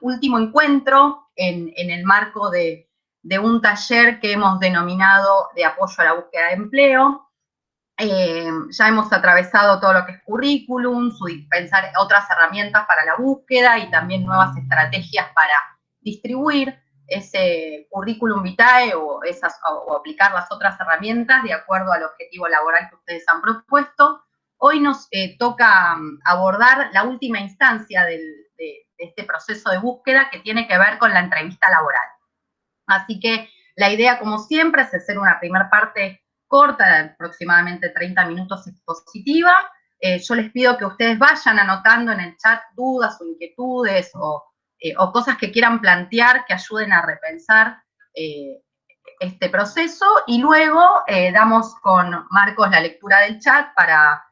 último encuentro en el marco de un taller que hemos denominado de apoyo a la búsqueda de empleo. Ya hemos atravesado todo lo que es currículum, pensar otras herramientas para la búsqueda y también nuevas estrategias para distribuir ese currículum vitae o aplicar las otras herramientas de acuerdo al objetivo laboral que ustedes han propuesto. Hoy nos toca abordar la última instancia de este proceso de búsqueda, que tiene que ver con la entrevista laboral. Así que la idea, como siempre, es hacer una primera parte corta, de aproximadamente 30 minutos expositiva. Yo les pido que ustedes vayan anotando en el chat dudas o inquietudes o cosas que quieran plantear que ayuden a repensar este proceso, y luego damos con Marcos la lectura del chat para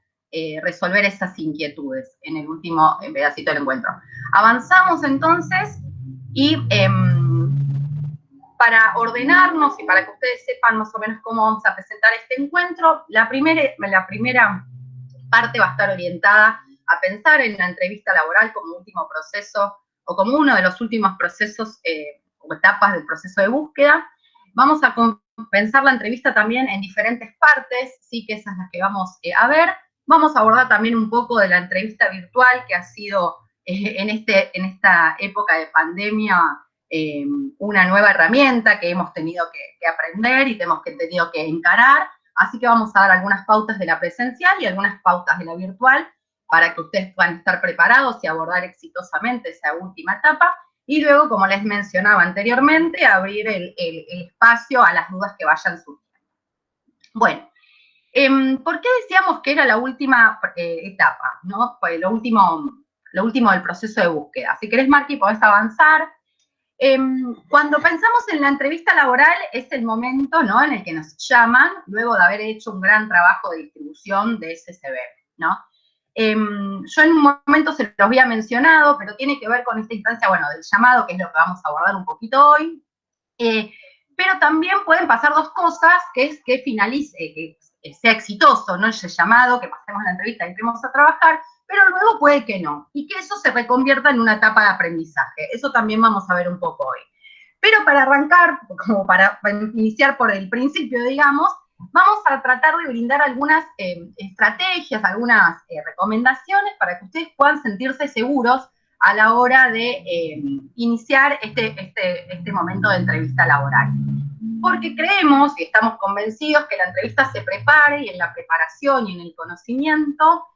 resolver esas inquietudes en el último pedacito del encuentro. Avanzamos entonces y para ordenarnos y para que ustedes sepan más o menos cómo vamos a presentar este encuentro, la primera parte va a estar orientada a pensar en la entrevista laboral como último proceso o como uno de los últimos procesos o etapas del proceso de búsqueda. Vamos a pensar la entrevista también en diferentes partes, sí, que esas las que vamos a ver. Vamos a abordar también un poco de la entrevista virtual, que ha sido en esta época de pandemia una nueva herramienta que hemos tenido que aprender y hemos tenido que encarar. Así que vamos a dar algunas pautas de la presencial y algunas pautas de la virtual para que ustedes puedan estar preparados y abordar exitosamente esa última etapa. Y luego, como les mencionaba anteriormente, abrir el espacio a las dudas que vayan surgiendo. Bueno, ¿por qué decíamos que era la última etapa, ¿no? Lo último del proceso de búsqueda. Si querés, Marqui, podés avanzar. Cuando pensamos en la entrevista laboral es el momento, ¿no?, en el que nos llaman, luego de haber hecho un gran trabajo de distribución de ese CV, ¿no? Yo en un momento se los había mencionado, pero tiene que ver con esta instancia, bueno, del llamado, que es lo que vamos a abordar un poquito hoy. Pero también pueden pasar dos cosas, que es que finalice, que sea exitoso, ¿no?, ese llamado, que pasemos la entrevista y entremos a trabajar, pero luego puede que no, y que eso se reconvierta en una etapa de aprendizaje. Eso también vamos a ver un poco hoy. Pero para arrancar, como para iniciar por el principio, digamos, vamos a tratar de brindar algunas estrategias, algunas recomendaciones para que ustedes puedan sentirse seguros a la hora de iniciar este momento de entrevista laboral. Porque creemos y estamos convencidos que la entrevista se prepare, y en la preparación y en el conocimiento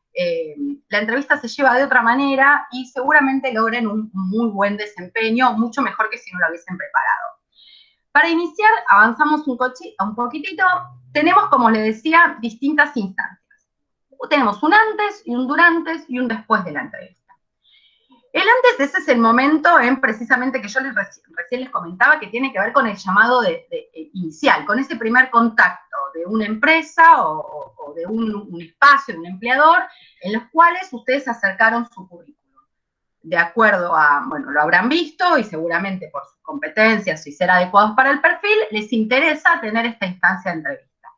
la entrevista se lleva de otra manera y seguramente logren un muy buen desempeño, mucho mejor que si no lo hubiesen preparado. Para iniciar, avanzamos un poquitito. Tenemos, como les decía, distintas instancias. Tenemos un antes y un durante y un después de la entrevista. El antes, ese es el momento precisamente que yo recién les comentaba, que tiene que ver con el llamado inicial, con ese primer contacto de una empresa o de un espacio, de un empleador, en los cuales ustedes acercaron su currículum. De acuerdo a, bueno, lo habrán visto y seguramente por sus competencias y ser adecuados para el perfil, les interesa tener esta instancia de entrevista.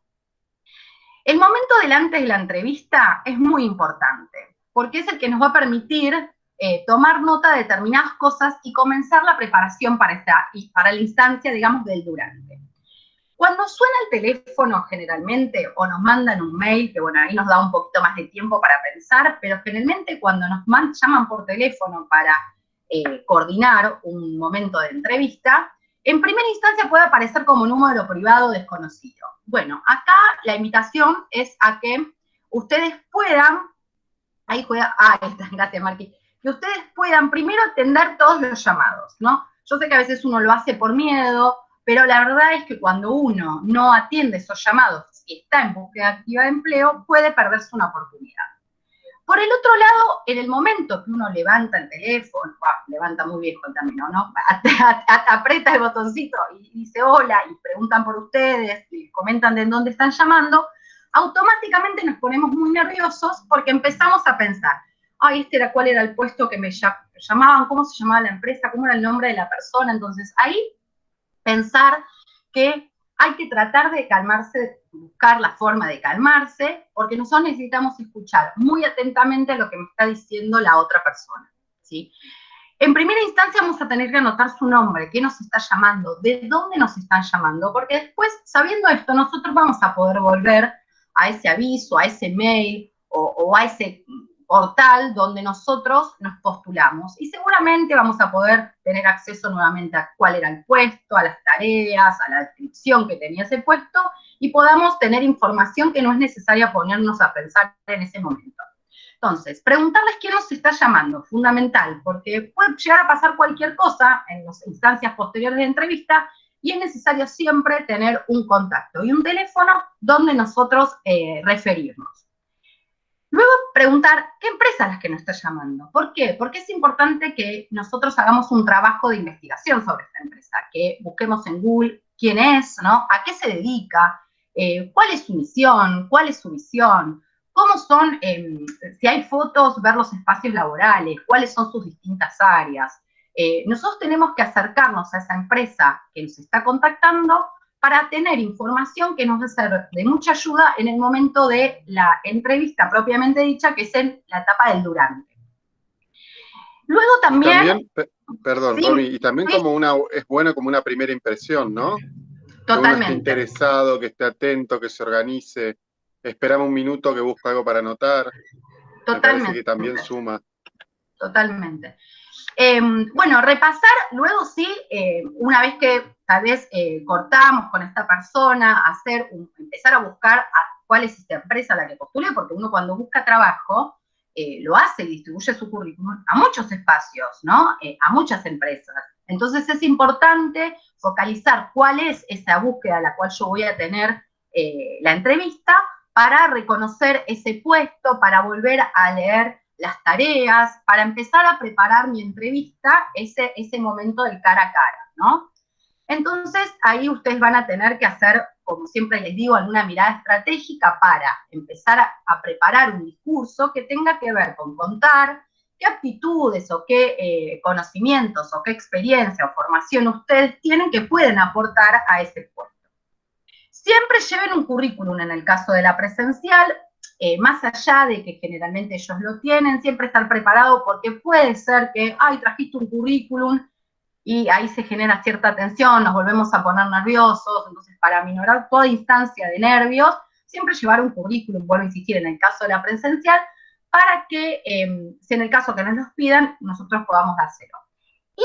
El momento del antes de la entrevista es muy importante, porque es el que nos va a permitir tomar nota de determinadas cosas y comenzar la preparación para la instancia, digamos, del durante. Cuando suena el teléfono generalmente, o nos mandan un mail, que bueno, ahí nos da un poquito más de tiempo para pensar, pero generalmente cuando nos llaman por teléfono para coordinar un momento de entrevista, en primera instancia puede aparecer como número privado desconocido. Bueno, acá la invitación es a que ustedes puedan, ahí juega, gracias Marqui, que ustedes puedan primero atender todos los llamados, ¿no? Yo sé que a veces uno lo hace por miedo, pero la verdad es que cuando uno no atiende esos llamados y está en búsqueda activa de empleo, puede perderse una oportunidad. Por el otro lado, en el momento que uno levanta el teléfono, levanta muy viejo el camino, ¿no? Aprieta el botoncito y dice hola, y preguntan por ustedes, y comentan de dónde están llamando, automáticamente nos ponemos muy nerviosos porque empezamos a pensar, ay, ¿cuál era el puesto que me llamaban? ¿Cómo se llamaba la empresa? ¿Cómo era el nombre de la persona? Entonces, ahí pensar que hay que tratar de calmarse, buscar la forma de calmarse, porque nosotros necesitamos escuchar muy atentamente lo que me está diciendo la otra persona, ¿sí? En primera instancia vamos a tener que anotar su nombre, qué nos está llamando, de dónde nos están llamando, porque después, sabiendo esto, nosotros vamos a poder volver a ese aviso, a ese mail o a ese portal donde nosotros nos postulamos. Y seguramente vamos a poder tener acceso nuevamente a cuál era el puesto, a las tareas, a la descripción que tenía ese puesto, y podamos tener información que no es necesaria ponernos a pensar en ese momento. Entonces, preguntarles quién nos está llamando, fundamental, porque puede llegar a pasar cualquier cosa en las instancias posteriores de entrevista y es necesario siempre tener un contacto y un teléfono donde nosotros referirnos. Luego, preguntar qué empresa es la que nos está llamando. ¿Por qué? Porque es importante que nosotros hagamos un trabajo de investigación sobre esta empresa, que busquemos en Google quién es, ¿no? A qué se dedica, cuál es su misión, cuál es su visión, cómo son, si hay fotos, ver los espacios laborales, cuáles son sus distintas áreas. Nosotros tenemos que acercarnos a esa empresa que nos está contactando para tener información que nos va a ser de mucha ayuda en el momento de la entrevista propiamente dicha, que es en la etapa del durante. Luego también... Perdón, sí, Romy, y también sí, es bueno como una primera impresión, ¿no? Que uno esté totalmente, interesado, que esté atento, que se organice. Esperamos un minuto que busque algo para anotar. Me parece que totalmente, también suma. totalmente. Bueno, repasar, luego sí, una vez que tal vez cortamos con esta persona, empezar a buscar cuál es esta empresa a la que postule, porque uno cuando busca trabajo, lo hace y distribuye su currículum a muchos espacios, ¿no? A muchas empresas. Entonces es importante focalizar cuál es esa búsqueda a la cual yo voy a tener la entrevista para reconocer ese puesto, para volver a leer las tareas, para empezar a preparar mi entrevista, ese momento del cara a cara, ¿no? Entonces, ahí ustedes van a tener que hacer, como siempre les digo, alguna mirada estratégica para empezar a preparar un discurso que tenga que ver con contar qué aptitudes o qué conocimientos o qué experiencia o formación ustedes tienen que pueden aportar a ese puesto. Siempre lleven un currículum en el caso de la presencial, más allá de que generalmente ellos lo tienen, siempre estar preparado porque puede ser que, ay, trajiste un currículum y ahí se genera cierta tensión, nos volvemos a poner nerviosos, entonces para minorar toda instancia de nervios, siempre llevar un currículum, vuelvo a insistir, en el caso de la presencial, para que, si en el caso que nos los pidan, nosotros podamos dárselo. Y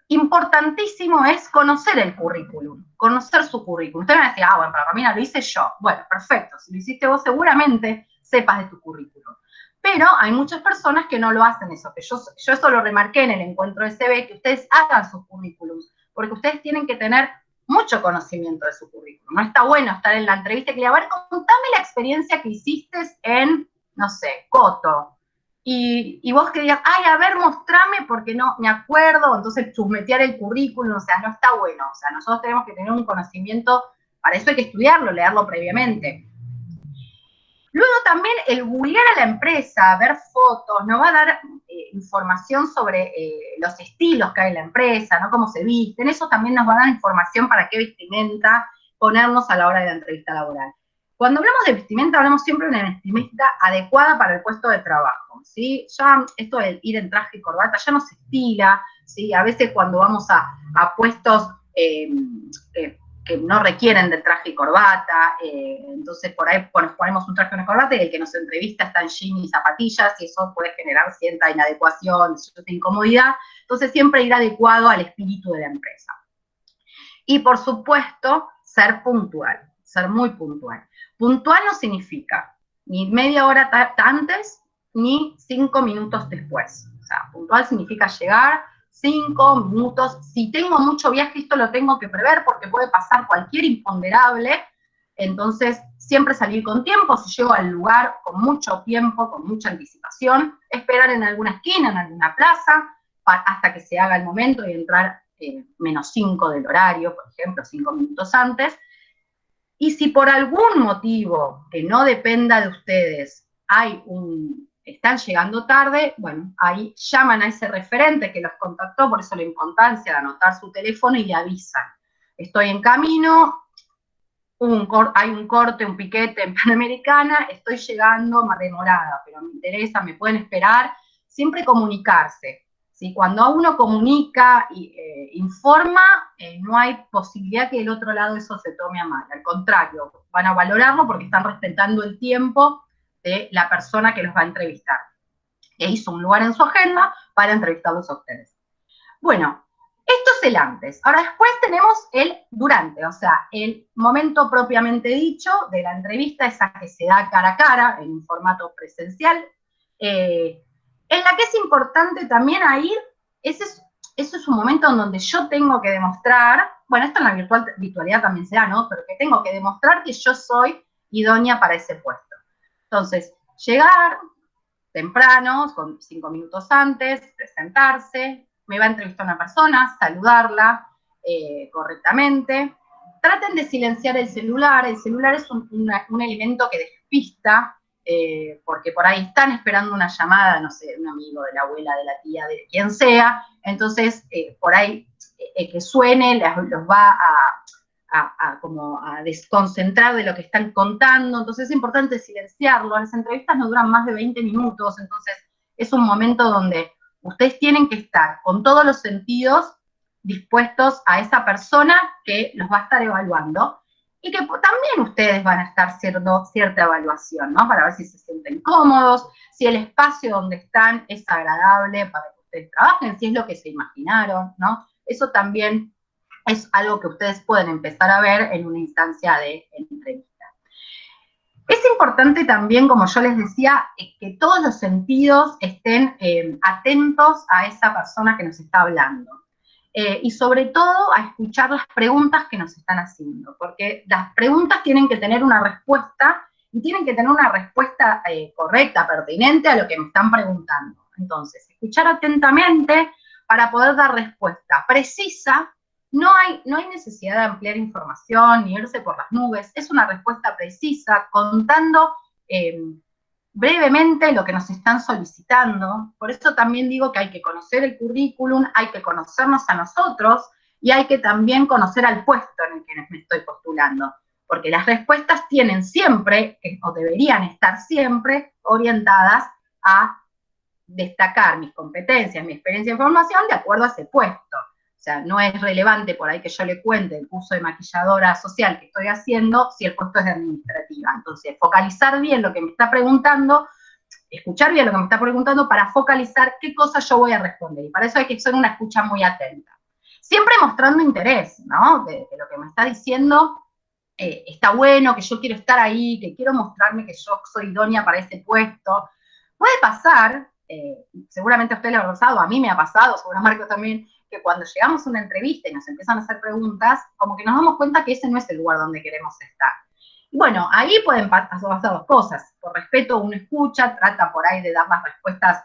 importantísimo es conocer el currículum, conocer su currículum. Usted me decía, ah, bueno, pero Romina, lo hice yo. Bueno, perfecto, si lo hiciste vos seguramente sepas de tu currículum. Pero hay muchas personas que no lo hacen eso, que yo eso lo remarqué en el encuentro de CB, que ustedes hagan sus currículums, porque ustedes tienen que tener mucho conocimiento de su currículum. No está bueno estar en la entrevista y que, a ver, contame la experiencia que hiciste en, no sé, Coto, y vos que digas, ay, a ver, mostrame porque no me acuerdo, entonces chusmetear el currículum, o sea, no está bueno. O sea, nosotros tenemos que tener un conocimiento, para eso hay que estudiarlo, leerlo previamente. Luego también el googlear a la empresa, ver fotos, nos va a dar información sobre los estilos que hay en la empresa, ¿no? Cómo se visten, eso también nos va a dar información para qué vestimenta ponernos a la hora de la entrevista laboral. Cuando hablamos de vestimenta, hablamos siempre de una vestimenta adecuada para el puesto de trabajo, ¿sí? Ya esto de ir en traje y corbata ya no se estila, ¿sí? A veces cuando vamos a puestos que no requieren de traje y corbata, entonces por ahí nos ponemos un traje y una corbata y el que nos entrevista está en jeans y zapatillas y eso puede generar cierta inadecuación, cierta incomodidad, entonces siempre ir adecuado al espíritu de la empresa. Y por supuesto, ser puntual, ser muy puntual. Puntual no significa ni media hora antes ni 5 minutos después. O sea, puntual significa llegar 5 minutos. Si tengo mucho viaje, esto lo tengo que prever porque puede pasar cualquier imponderable. Entonces, siempre salir con tiempo. Si llego al lugar con mucho tiempo, con mucha anticipación, esperar en alguna esquina, en alguna plaza, hasta que se haga el momento y entrar menos 5 del horario, por ejemplo, 5 minutos antes. Y si por algún motivo que no dependa de ustedes están llegando tarde, bueno, ahí llaman a ese referente que los contactó, por eso la importancia de anotar su teléfono y le avisan. Estoy en camino, hay un corte, un piquete en Panamericana, estoy llegando más demorada, pero me interesa, me pueden esperar. Siempre comunicarse. ¿sí? Cuando uno comunica y informa, no hay posibilidad que del otro lado eso se tome a mal. Al contrario, van a valorarlo porque están respetando el tiempo de la persona que los va a entrevistar. E hizo un lugar en su agenda para entrevistarlos a ustedes. Bueno, esto es el antes. Ahora después tenemos el durante, o sea, el momento propiamente dicho de la entrevista, esa que se da cara a cara, en un formato presencial, en la que es importante también ir, ese es un momento en donde yo tengo que demostrar, bueno, esto en la virtualidad también se da, ¿no? Pero que tengo que demostrar que yo soy idónea para ese puesto. Entonces, llegar temprano, con 5 minutos antes, presentarse, me va a entrevistar una persona, saludarla correctamente. Traten de silenciar el celular es un elemento que despista, porque por ahí están esperando una llamada, no sé, de un amigo, de la abuela, de la tía, de quien sea, entonces por ahí que suene los va como a desconcentrar de lo que están contando, entonces es importante silenciarlo. Las entrevistas no duran más de 20 minutos, entonces es un momento donde ustedes tienen que estar con todos los sentidos dispuestos a esa persona que los va a estar evaluando y que también ustedes van a estar haciendo cierta evaluación, ¿no? Para ver si se sienten cómodos, si el espacio donde están es agradable para que ustedes trabajen, si es lo que se imaginaron, ¿no? Eso también es algo que ustedes pueden empezar a ver en una instancia de entrevista. Es importante también, como yo les decía, que todos los sentidos estén atentos a esa persona que nos está hablando. Y sobre todo a escuchar las preguntas que nos están haciendo, porque las preguntas tienen que tener una respuesta y tienen que tener una respuesta correcta, pertinente a lo que me están preguntando. Entonces, escuchar atentamente para poder dar respuesta precisa. No hay necesidad de ampliar información ni irse por las nubes, es una respuesta precisa, contando brevemente lo que nos están solicitando. Por eso también digo que hay que conocer el currículum, hay que conocernos a nosotros y hay que también conocer al puesto en el que me estoy postulando, porque las respuestas tienen siempre, o deberían estar siempre, orientadas a destacar mis competencias, mi experiencia en formación de acuerdo a ese puesto. O sea, no es relevante por ahí que yo le cuente el curso de maquilladora social que estoy haciendo si el puesto es de administrativa. Entonces, focalizar bien lo que me está preguntando, escuchar bien lo que me está preguntando para focalizar qué cosa yo voy a responder. Y para eso hay que ser una escucha muy atenta. Siempre mostrando interés, ¿no? De lo que me está diciendo, está bueno, que yo quiero estar ahí, que quiero mostrarme que yo soy idónea para ese puesto. Puede pasar, seguramente a usted le ha pasado, a mí me ha pasado, seguro a Marco también, que cuando llegamos a una entrevista y nos empiezan a hacer preguntas, como que nos damos cuenta que ese no es el lugar donde queremos estar. Y bueno, ahí pueden pasar dos cosas. Por respeto, uno escucha, trata por ahí de dar las respuestas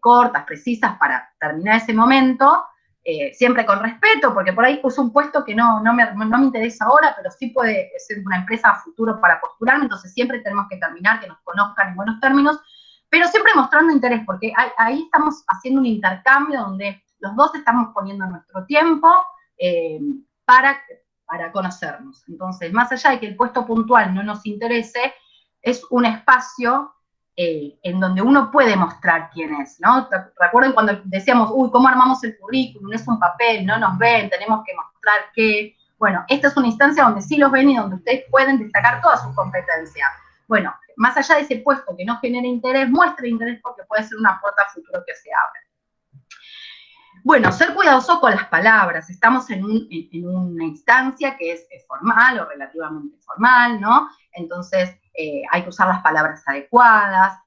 cortas, precisas, para terminar ese momento, siempre con respeto, porque por ahí es un puesto que no me interesa ahora, pero sí puede ser una empresa a futuro para postularme, entonces siempre tenemos que terminar, que nos conozcan en buenos términos, pero siempre mostrando interés, porque ahí estamos haciendo un intercambio donde los dos estamos poniendo nuestro tiempo para conocernos. Entonces, más allá de que el puesto puntual no nos interese, es un espacio en donde uno puede mostrar quién es, ¿no? Recuerden cuando decíamos, uy, ¿cómo armamos el currículum? Es un papel, no nos ven, tenemos que mostrar qué. Bueno, esta es una instancia donde sí los ven y donde ustedes pueden destacar todas sus competencias. Bueno, más allá de ese puesto que no genere interés, muestre interés porque puede ser una puerta a futuro que se abre. Bueno, ser cuidadoso con las palabras. Estamos en una instancia que es formal o relativamente formal, ¿no? Entonces, hay que usar las palabras adecuadas,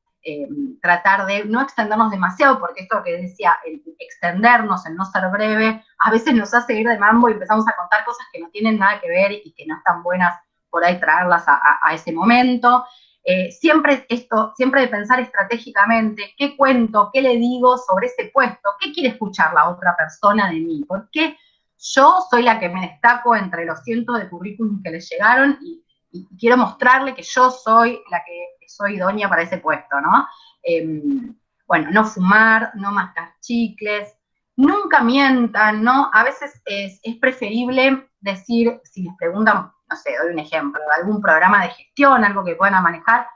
tratar de no extendernos demasiado, porque esto que decía, el extendernos, el no ser breve, a veces nos hace ir de mambo y empezamos a contar cosas que no tienen nada que ver y que no están buenas por ahí traerlas a ese momento. Siempre de pensar estratégicamente, qué cuento, qué le digo sobre ese puesto, qué quiere escuchar la otra persona de mí, por qué yo soy la que me destaco entre los cientos de currículums que les llegaron y quiero mostrarle que yo soy la que soy idónea para ese puesto, ¿no? Bueno, no fumar, no mascar chicles, nunca mientan, ¿no? A veces es preferible decir, si les preguntan, no sé, doy un ejemplo, algún programa de gestión, algo que puedan manejar,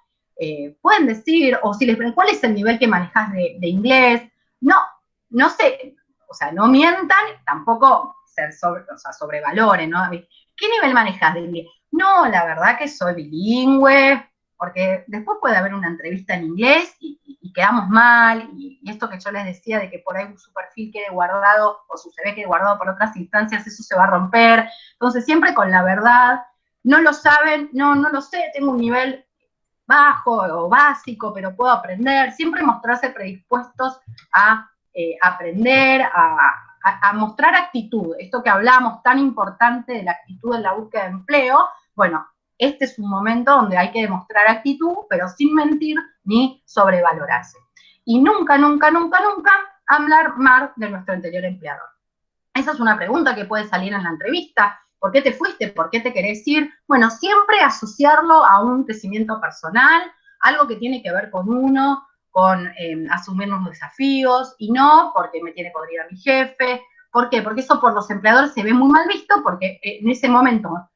pueden decir, o si les preguntan, ¿cuál es el nivel que manejas de inglés? No, no sé, o sea, no mientan, tampoco sobrevaloren, ¿no? ¿Qué nivel manejas de inglés? No, la verdad que soy bilingüe, porque después puede haber una entrevista en inglés y quedamos mal, y esto que yo les decía de que por ahí su perfil quede guardado o su CV quede guardado por otras instancias, eso se va a romper. Entonces, siempre con la verdad, no lo saben, no lo sé, tengo un nivel bajo o básico, pero puedo aprender, siempre mostrarse predispuestos a aprender, a mostrar actitud, esto que hablamos tan importante de la actitud en la búsqueda de empleo, bueno, este es un momento donde hay que demostrar actitud, pero sin mentir ni sobrevalorarse. Y nunca, nunca, nunca, nunca hablar mal de nuestro anterior empleador. Esa es una pregunta que puede salir en la entrevista. ¿Por qué te fuiste? ¿Por qué te querés ir? Bueno, siempre asociarlo a un crecimiento personal, algo que tiene que ver con uno, con asumir nuevos desafíos, y no porque me tiene podrida mi jefe. ¿Por qué? Porque eso por los empleadores se ve muy mal visto, porque en ese momento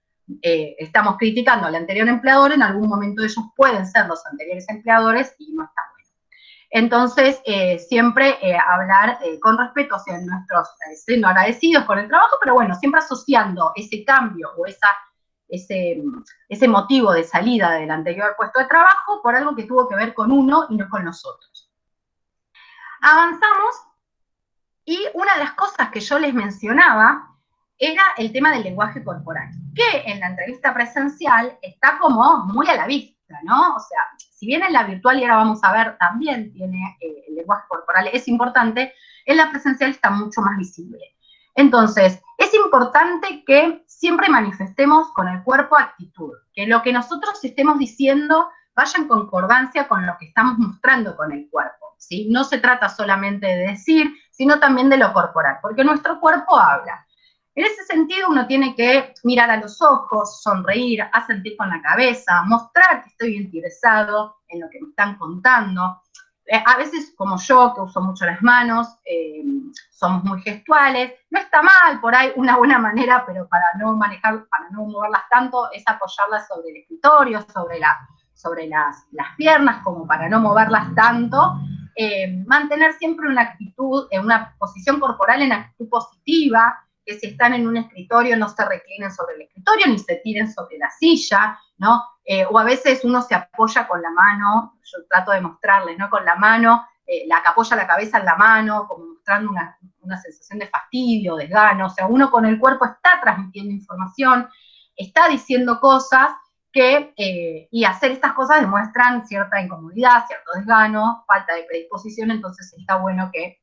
estamos criticando al anterior empleador, en algún momento ellos pueden ser los anteriores empleadores y no está bueno. Entonces, siempre hablar con respeto hacia nuestros, siendo agradecidos por el trabajo, pero bueno, siempre asociando ese cambio o ese motivo de salida del anterior puesto de trabajo por algo que tuvo que ver con uno y no con nosotros. Avanzamos y una de las cosas que yo les mencionaba era el tema del lenguaje corporal, que en la entrevista presencial está como muy a la vista, ¿no? O sea, si bien en la virtual, y ahora vamos a ver, también tiene el lenguaje corporal, es importante, en la presencial está mucho más visible. Entonces, es importante que siempre manifestemos con el cuerpo actitud, que lo que nosotros estemos diciendo vaya en concordancia con lo que estamos mostrando con el cuerpo, ¿sí? No se trata solamente de decir, sino también de lo corporal, porque nuestro cuerpo habla. En ese sentido, uno tiene que mirar a los ojos, sonreír, asentir con la cabeza, mostrar que estoy interesado en lo que me están contando. A veces, como yo, que uso mucho las manos, somos muy gestuales. No está mal, por ahí, una buena manera, pero para no manejar, para no moverlas tanto, es apoyarlas sobre el escritorio, sobre las piernas, como para no moverlas tanto. Mantener siempre una actitud, una posición corporal en actitud positiva, que si están en un escritorio no se reclinen sobre el escritorio ni se tiren sobre la silla, ¿no? O a veces uno se apoya con la mano, yo trato de mostrarles, ¿no? Con la mano, que apoya la cabeza en la mano, como mostrando una sensación de fastidio, desgano, o sea, uno con el cuerpo está transmitiendo información, está diciendo cosas que, y hacer estas cosas demuestran cierta incomodidad, cierto desgano, falta de predisposición, entonces está bueno que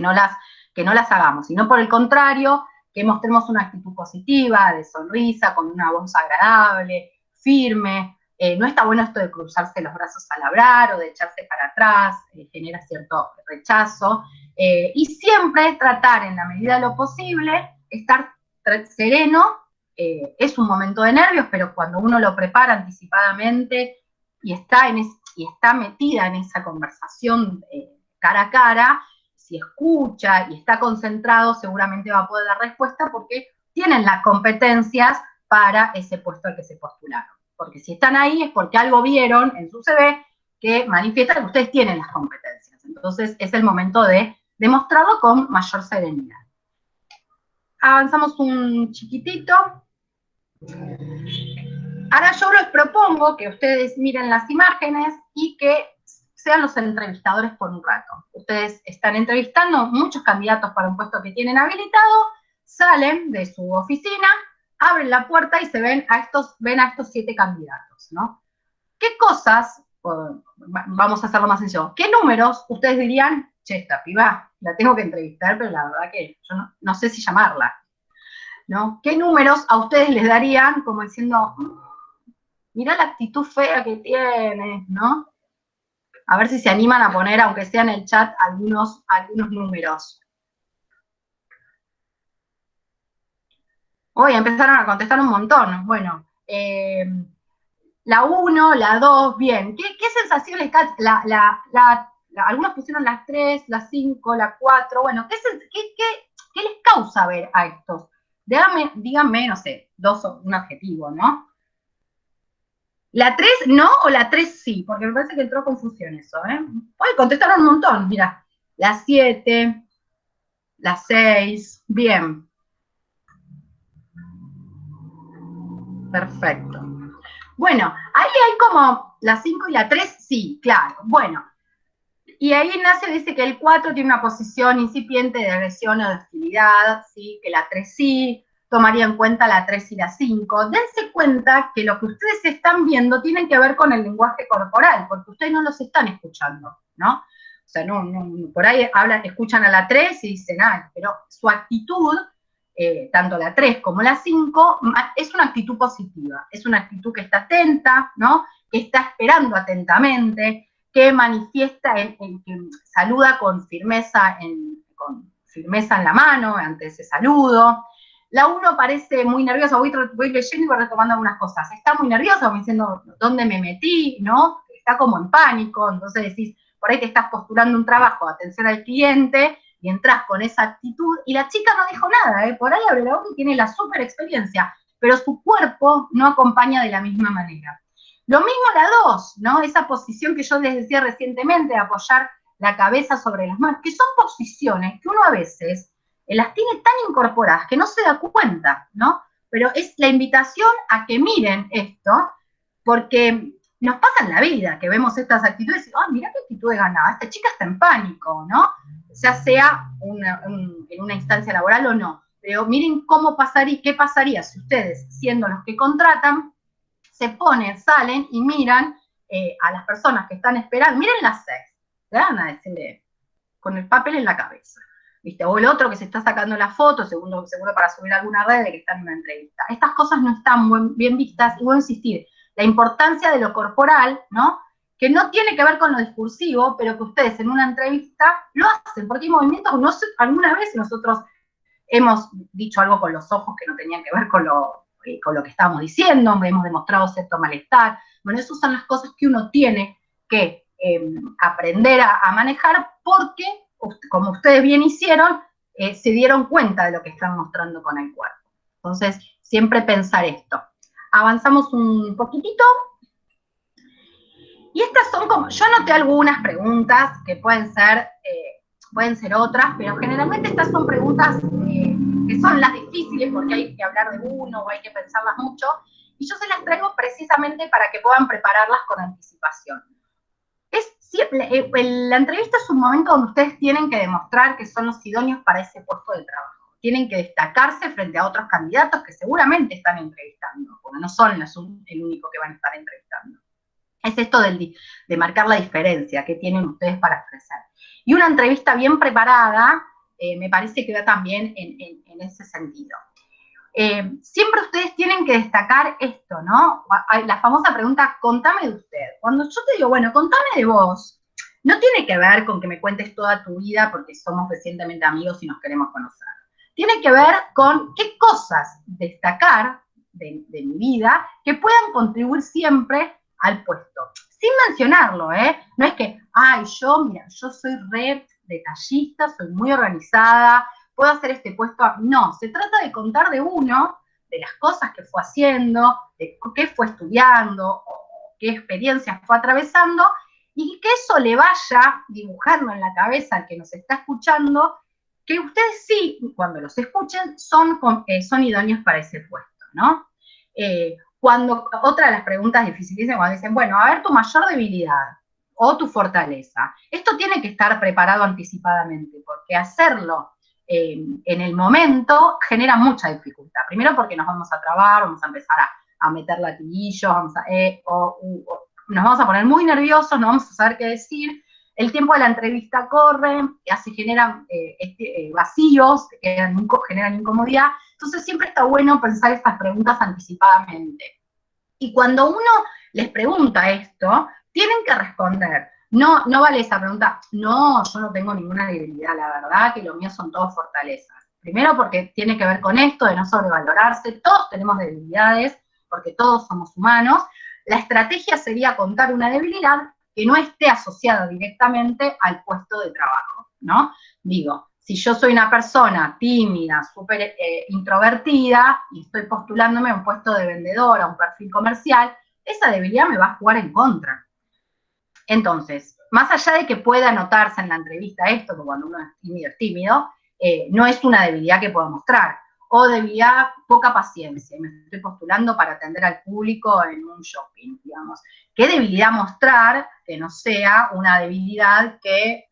no las hagamos, sino por el contrario, que mostremos una actitud positiva, de sonrisa, con una voz agradable, firme. No está bueno esto de cruzarse los brazos al hablar o de echarse para atrás, genera cierto rechazo. Y siempre tratar, en la medida de lo posible, estar sereno. Es un momento de nervios, pero cuando uno lo prepara anticipadamente y está metida en esa conversación cara a cara, si escucha y está concentrado, seguramente va a poder dar respuesta porque tienen las competencias para ese puesto al que se postularon. Porque si están ahí es porque algo vieron en su CV que manifiesta que ustedes tienen las competencias. Entonces es el momento de demostrarlo con mayor serenidad. Avanzamos un chiquitito. Ahora yo les propongo que ustedes miren las imágenes y que sean los entrevistadores por un rato. Ustedes están entrevistando muchos candidatos para un puesto que tienen habilitado, salen de su oficina, abren la puerta y ven a estos 7 candidatos, ¿no? ¿Qué cosas, vamos a hacerlo más sencillo, qué números ustedes dirían, che, esta piba, la tengo que entrevistar, pero la verdad que yo no sé si llamarla, ¿no? ¿Qué números a ustedes les darían como diciendo, mirá la actitud fea que tiene, ¿no? A ver si se animan a poner, aunque sea en el chat, algunos números. Hoy empezaron a contestar un montón. Bueno, la 1, la 2, bien. ¿Qué sensación les causa? Algunos pusieron las 3, la 5, la 4. Bueno, ¿qué les causa ver a estos? Díganme, no sé, un adjetivo, ¿no? ¿La 3 no o la 3 sí? Porque me parece que entró confusión eso, ¿eh? Hoy contestaron un montón, mira. La 7, la 6, bien. Perfecto. Bueno, ahí hay como la 5 y la 3, sí, claro. Bueno, y ahí Ignacio dice que el 4 tiene una posición incipiente de agresión o de hostilidad, ¿sí? Que la 3 sí, tomaría en cuenta la 3 y la 5. Dense cuenta que lo que ustedes están viendo tiene que ver con el lenguaje corporal, porque ustedes no los están escuchando, ¿no? O sea, por ahí escuchan a la 3 y dicen, pero su actitud, tanto la 3 como la 5, es una actitud positiva, es una actitud que está atenta, ¿no? Que está esperando atentamente, que manifiesta, que saluda con firmeza en la mano ante ese saludo. La 1 parece muy nerviosa, voy leyendo y voy retomando algunas cosas. Está muy nerviosa, como diciendo, ¿dónde me metí? ¿No? Está como en pánico, entonces decís, por ahí te estás postulando un trabajo de atención al cliente y entras con esa actitud, y la chica no dijo nada, por ahí abre la boca y tiene la super experiencia, pero su cuerpo no acompaña de la misma manera. Lo mismo la 2, ¿no? Esa posición que yo les decía recientemente, de apoyar la cabeza sobre las manos, que son posiciones que uno a veces las tiene tan incorporadas que no se da cuenta, ¿no? Pero es la invitación a que miren esto, porque nos pasa en la vida que vemos estas actitudes y, mirá qué actitud de ganada, esta chica está en pánico, ¿no? Ya sea en una instancia laboral o no. Pero miren cómo pasaría, qué pasaría si ustedes, siendo los que contratan, se ponen, salen y miran a las personas que están esperando, miren las 6, le van a decirle con el papel en la cabeza, ¿viste? O el otro que se está sacando la foto, seguro para subir a alguna red de que está en una entrevista. Estas cosas no están bien vistas, y voy a insistir, la importancia de lo corporal, ¿no? Que no tiene que ver con lo discursivo, pero que ustedes en una entrevista lo hacen, porque hay movimientos, no sé, alguna vez nosotros hemos dicho algo con los ojos que no tenían que ver con lo que estábamos diciendo, hemos demostrado cierto malestar. Bueno, esas son las cosas que uno tiene que aprender a manejar, porque, como ustedes bien hicieron, se dieron cuenta de lo que están mostrando con el cuerpo. Entonces, siempre pensar esto. Avanzamos un poquitito. Y estas son como, yo anoté algunas preguntas que pueden ser otras, pero generalmente estas son preguntas que son las difíciles porque hay que hablar de uno o hay que pensarlas mucho, y yo se las traigo precisamente para que puedan prepararlas con anticipación. La entrevista es un momento donde ustedes tienen que demostrar que son los idóneos para ese puesto de trabajo. Tienen que destacarse frente a otros candidatos que seguramente están entrevistando, porque no son el único que van a estar entrevistando. Es esto de marcar la diferencia que tienen ustedes para ofrecer. Y una entrevista bien preparada me parece que va también en ese sentido. Siempre ustedes tienen que destacar esto, ¿no? La famosa pregunta, contame de usted. Cuando yo te digo, bueno, contame de vos, no tiene que ver con que me cuentes toda tu vida porque somos recientemente amigos y nos queremos conocer. Tiene que ver con qué cosas destacar de mi vida que puedan contribuir siempre al puesto. Sin mencionarlo, ¿eh? No es que, yo soy re detallista, soy muy organizada, puedo hacer este puesto. No, se trata de contar de uno, de las cosas que fue haciendo, de qué fue estudiando, o qué experiencias fue atravesando, y que eso le vaya dibujando en la cabeza al que nos está escuchando, que ustedes sí, cuando los escuchen, son idóneos para ese puesto, ¿no? Otra de las preguntas difíciles, cuando dicen, bueno, a ver tu mayor debilidad o tu fortaleza. Esto tiene que estar preparado anticipadamente, porque hacerlo en el momento genera mucha dificultad. Primero porque nos vamos a trabar, vamos a empezar a meter latiguillos, nos vamos a poner muy nerviosos, no vamos a saber qué decir. El tiempo de la entrevista corre, se generan vacíos, generan incomodidad. Entonces siempre está bueno pensar estas preguntas anticipadamente. Y cuando uno les pregunta esto, tienen que responder. No vale esa pregunta, no, yo no tengo ninguna debilidad, la verdad que lo mío son todas fortalezas. Primero porque tiene que ver con esto de no sobrevalorarse, todos tenemos debilidades, porque todos somos humanos. La estrategia sería contar una debilidad que no esté asociada directamente al puesto de trabajo, ¿no? Digo, si yo soy una persona tímida, súper introvertida, y estoy postulándome a un puesto de vendedora, a un perfil comercial, esa debilidad me va a jugar en contra. Entonces, más allá de que pueda notarse en la entrevista esto, que cuando uno es tímido, no es una debilidad que pueda mostrar, o debilidad, poca paciencia, y me estoy postulando para atender al público en un shopping, digamos. ¿Qué debilidad mostrar que no sea una debilidad que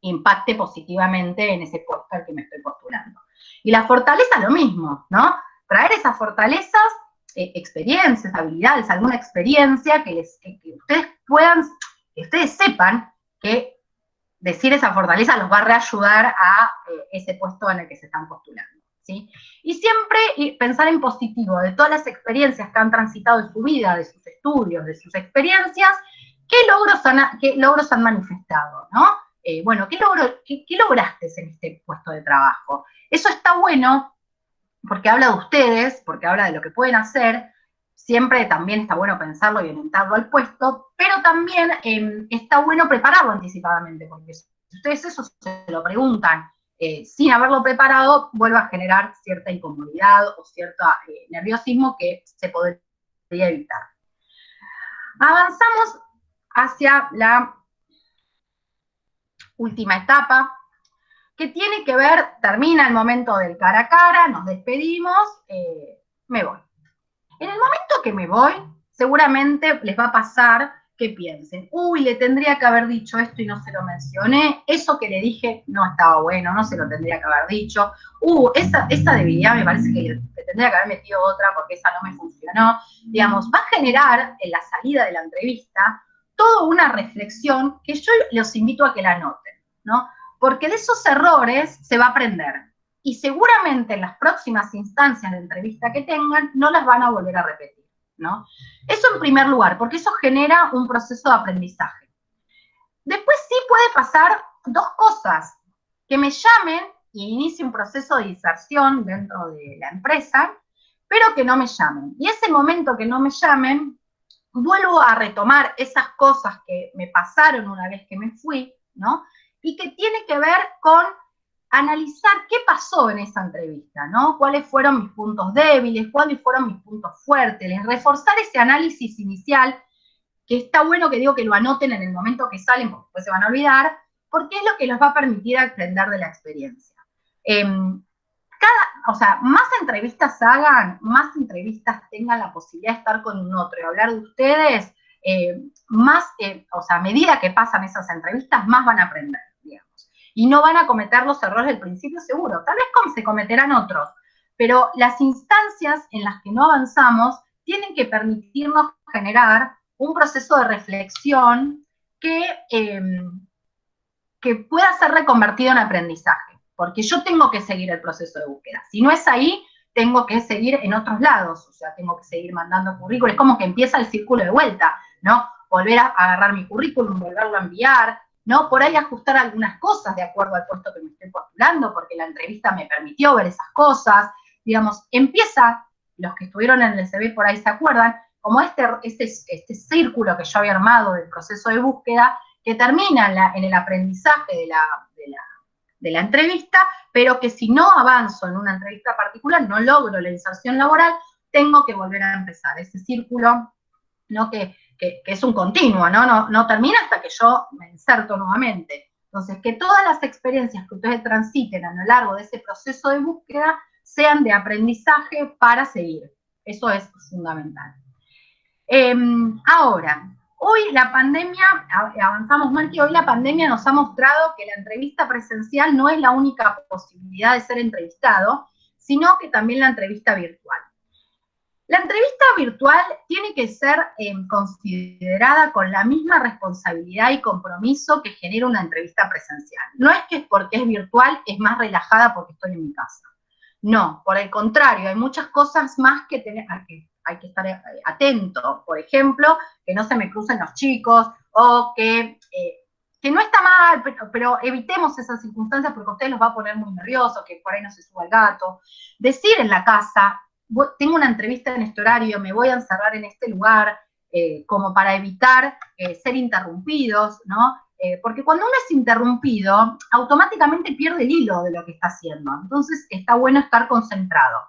impacte positivamente en ese puesto al que me estoy postulando? Y la fortaleza lo mismo, ¿no? Traer esas fortalezas, experiencias, habilidades, alguna experiencia que ustedes puedan, que ustedes sepan que decir esa fortaleza los va a reayudar a ese puesto en el que se están postulando, ¿sí? Y siempre pensar en positivo, de todas las experiencias que han transitado en su vida, de sus estudios, de sus experiencias, ¿qué logros han manifestado, ¿no? Bueno, ¿qué lograste en este puesto de trabajo? Eso está bueno porque habla de ustedes, porque habla de lo que pueden hacer. Siempre también está bueno pensarlo y orientarlo al puesto, pero también está bueno prepararlo anticipadamente, porque si ustedes eso se lo preguntan sin haberlo preparado, vuelve a generar cierta incomodidad o cierto nerviosismo que se podría evitar. Avanzamos hacia la última etapa, que tiene que ver, termina el momento del cara a cara, nos despedimos, me voy. En el momento que me voy, seguramente les va a pasar que piensen, uy, le tendría que haber dicho esto y no se lo mencioné, eso que le dije no estaba bueno, no se lo tendría que haber dicho, esa debilidad me parece que le tendría que haber metido otra porque esa no me funcionó. Digamos, va a generar en la salida de la entrevista toda una reflexión que yo los invito a que la anoten, ¿no? Porque de esos errores se va a aprender. Y seguramente en las próximas instancias de entrevista que tengan, no las van a volver a repetir, ¿no? Eso en primer lugar, porque eso genera un proceso de aprendizaje. Después sí puede pasar dos cosas, que me llamen y inicie un proceso de inserción dentro de la empresa, pero que no me llamen. Y ese momento que no me llamen, vuelvo a retomar esas cosas que me pasaron una vez que me fui, ¿no? Y que tiene que ver con analizar qué pasó en esa entrevista, ¿no? Cuáles fueron mis puntos débiles, cuáles fueron mis puntos fuertes, reforzar ese análisis inicial, que está bueno que digo que lo anoten en el momento que salen, porque después se van a olvidar, porque es lo que les va a permitir aprender de la experiencia. Más entrevistas hagan, más entrevistas tengan la posibilidad de estar con un otro y hablar de ustedes, a medida que pasan esas entrevistas, más van a aprender, digamos. Y no van a cometer los errores del principio seguro. Tal vez se cometerán otros, pero las instancias en las que no avanzamos tienen que permitirnos generar un proceso de reflexión que pueda ser reconvertido en aprendizaje. Porque yo tengo que seguir el proceso de búsqueda. Si no es ahí, tengo que seguir en otros lados, o sea, tengo que seguir mandando currículum, es como que empieza el círculo de vuelta, ¿no? Volver a agarrar mi currículum, volverlo a enviar, ¿no? Por ahí ajustar algunas cosas de acuerdo al puesto que me estoy postulando, porque la entrevista me permitió ver esas cosas, digamos, empieza, los que estuvieron en el CV por ahí se acuerdan, como este círculo que yo había armado del proceso de búsqueda, que termina en el aprendizaje de la entrevista, pero que si no avanzo en una entrevista particular, no logro la inserción laboral, tengo que volver a empezar. Ese círculo, ¿no? que es un continuo, no termina hasta que yo me inserto nuevamente. Entonces, que todas las experiencias que ustedes transiten a lo largo de ese proceso de búsqueda sean de aprendizaje para seguir. Eso es fundamental. Ahora, hoy la pandemia, avanzamos mal que hoy la pandemia nos ha mostrado que la entrevista presencial no es la única posibilidad de ser entrevistado, sino que también la entrevista virtual. La entrevista virtual tiene que ser considerada con la misma responsabilidad y compromiso que genera una entrevista presencial. No es que porque es virtual es más relajada porque estoy en mi casa. No, por el contrario, hay muchas cosas más que hay que estar atento. Por ejemplo, que no se me crucen los chicos o que no está mal, pero evitemos esas circunstancias porque a ustedes los va a poner muy nerviosos, que por ahí no se suba el gato. Decir en la casa, tengo una entrevista en este horario, me voy a encerrar en este lugar, como para evitar ser interrumpidos, ¿no? Porque cuando uno es interrumpido, automáticamente pierde el hilo de lo que está haciendo. Entonces, está bueno estar concentrado.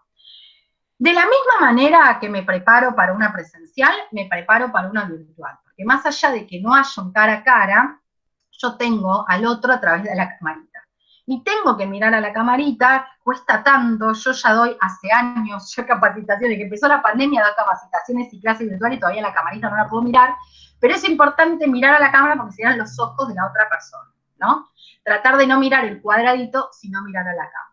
De la misma manera que me preparo para una presencial, me preparo para una virtual, porque más allá de que no haya un cara a cara, yo tengo al otro a través de la camarita. Y tengo que mirar a la camarita, cuesta tanto, yo ya doy hace años ya capacitaciones, que empezó la pandemia, da capacitaciones y clases virtuales y todavía la camarita no la puedo mirar, pero es importante mirar a la cámara porque se dan los ojos de la otra persona, ¿no? Tratar de no mirar el cuadradito, sino mirar a la cámara.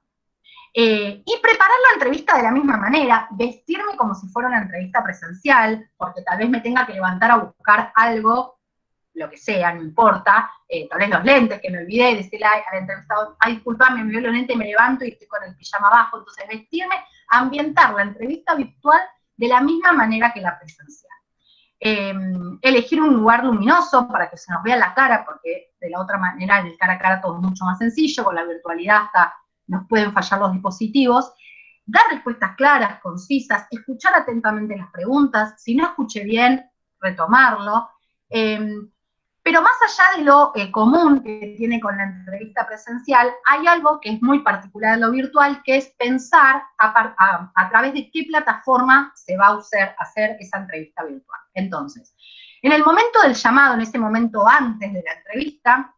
Y preparar la entrevista de la misma manera, vestirme como si fuera una entrevista presencial, porque tal vez me tenga que levantar a buscar algo, lo que sea, no importa, tal vez los lentes, que me olvidé, decirle al entrevistador, ay, disculpame, me veo los lentes, me levanto y estoy con el pijama abajo, entonces vestirme, ambientar la entrevista virtual de la misma manera que la presencial. Elegir un lugar luminoso para que se nos vea la cara, porque de la otra manera, en el cara a cara todo es mucho más sencillo, con la virtualidad hasta nos pueden fallar los dispositivos, dar respuestas claras, concisas, escuchar atentamente las preguntas, si no escuché bien, retomarlo, pero más allá de lo común que tiene con la entrevista presencial, hay algo que es muy particular de lo virtual, que es pensar a través de qué plataforma se va a hacer esa entrevista virtual. Entonces, en el momento del llamado, en ese momento antes de la entrevista,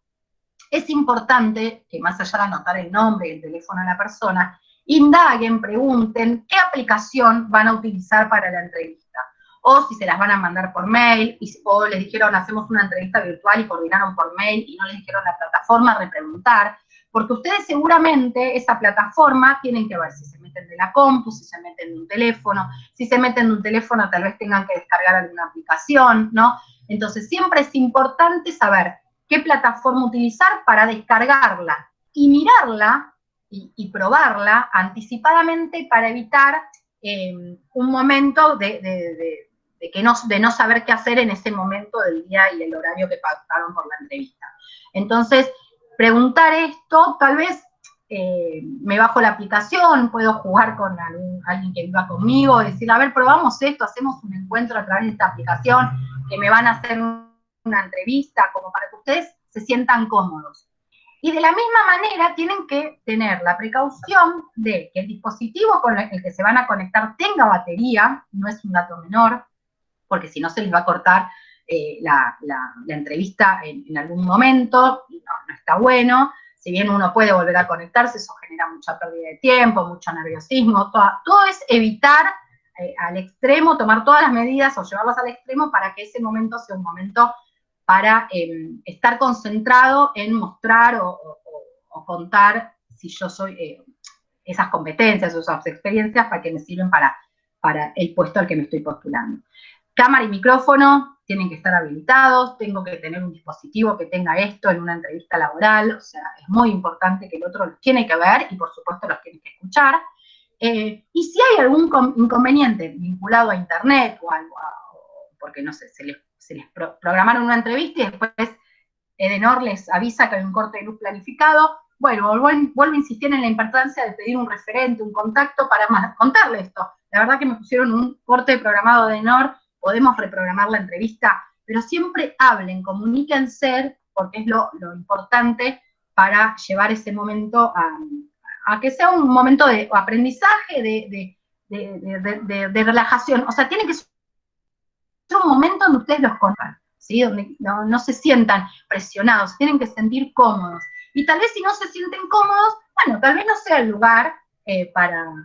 es importante que más allá de anotar el nombre y el teléfono de la persona, indaguen, pregunten qué aplicación van a utilizar para la entrevista. O si se las van a mandar por mail, o les dijeron hacemos una entrevista virtual y coordinaron por mail y no les dijeron la plataforma, repreguntar. Porque ustedes seguramente esa plataforma tienen que ver si se meten de la compu, si se meten de un teléfono, si se meten de un teléfono tal vez tengan que descargar alguna aplicación, ¿no? Entonces siempre es importante saber qué plataforma utilizar para descargarla y mirarla y probarla anticipadamente para evitar un momento de no saber qué hacer en ese momento del día y el horario que pactaron por la entrevista. Entonces, preguntar esto, tal vez me bajo la aplicación, puedo jugar con alguien que viva conmigo, decir, a ver, probamos esto, hacemos un encuentro a través de esta aplicación, que me van a hacer una entrevista, como para que ustedes se sientan cómodos. Y de la misma manera tienen que tener la precaución de que el dispositivo con el que se van a conectar tenga batería, no es un dato menor, porque si no se les va a cortar la entrevista en algún momento, y no está bueno. Si bien uno puede volver a conectarse, eso genera mucha pérdida de tiempo, mucho nerviosismo, todo es evitar al extremo, tomar todas las medidas o llevarlas al extremo para que ese momento sea un momento para estar concentrado en mostrar o contar si yo soy esas competencias o esas experiencias para que me sirven para el puesto al que me estoy postulando. Cámara y micrófono tienen que estar habilitados, tengo que tener un dispositivo que tenga esto en una entrevista laboral, o sea, es muy importante que el otro los tiene que ver y por supuesto los tiene que escuchar. Y si hay algún inconveniente vinculado a internet o algo, porque no sé, se les programaron una entrevista y después Edenor les avisa que hay un corte de luz planificado, bueno, vuelvo a insistir en la importancia de pedir un referente, un contacto para contarle esto. La verdad que me pusieron un corte programado de Edenor, podemos reprogramar la entrevista, pero siempre hablen, comuníquense, porque es lo importante para llevar ese momento a que sea un momento de aprendizaje, de relajación. O sea, tiene que ser un momento donde ustedes los conozcan, ¿sí? Donde no se sientan presionados, tienen que sentir cómodos. Y tal vez si no se sienten cómodos, bueno, tal vez no sea el lugar en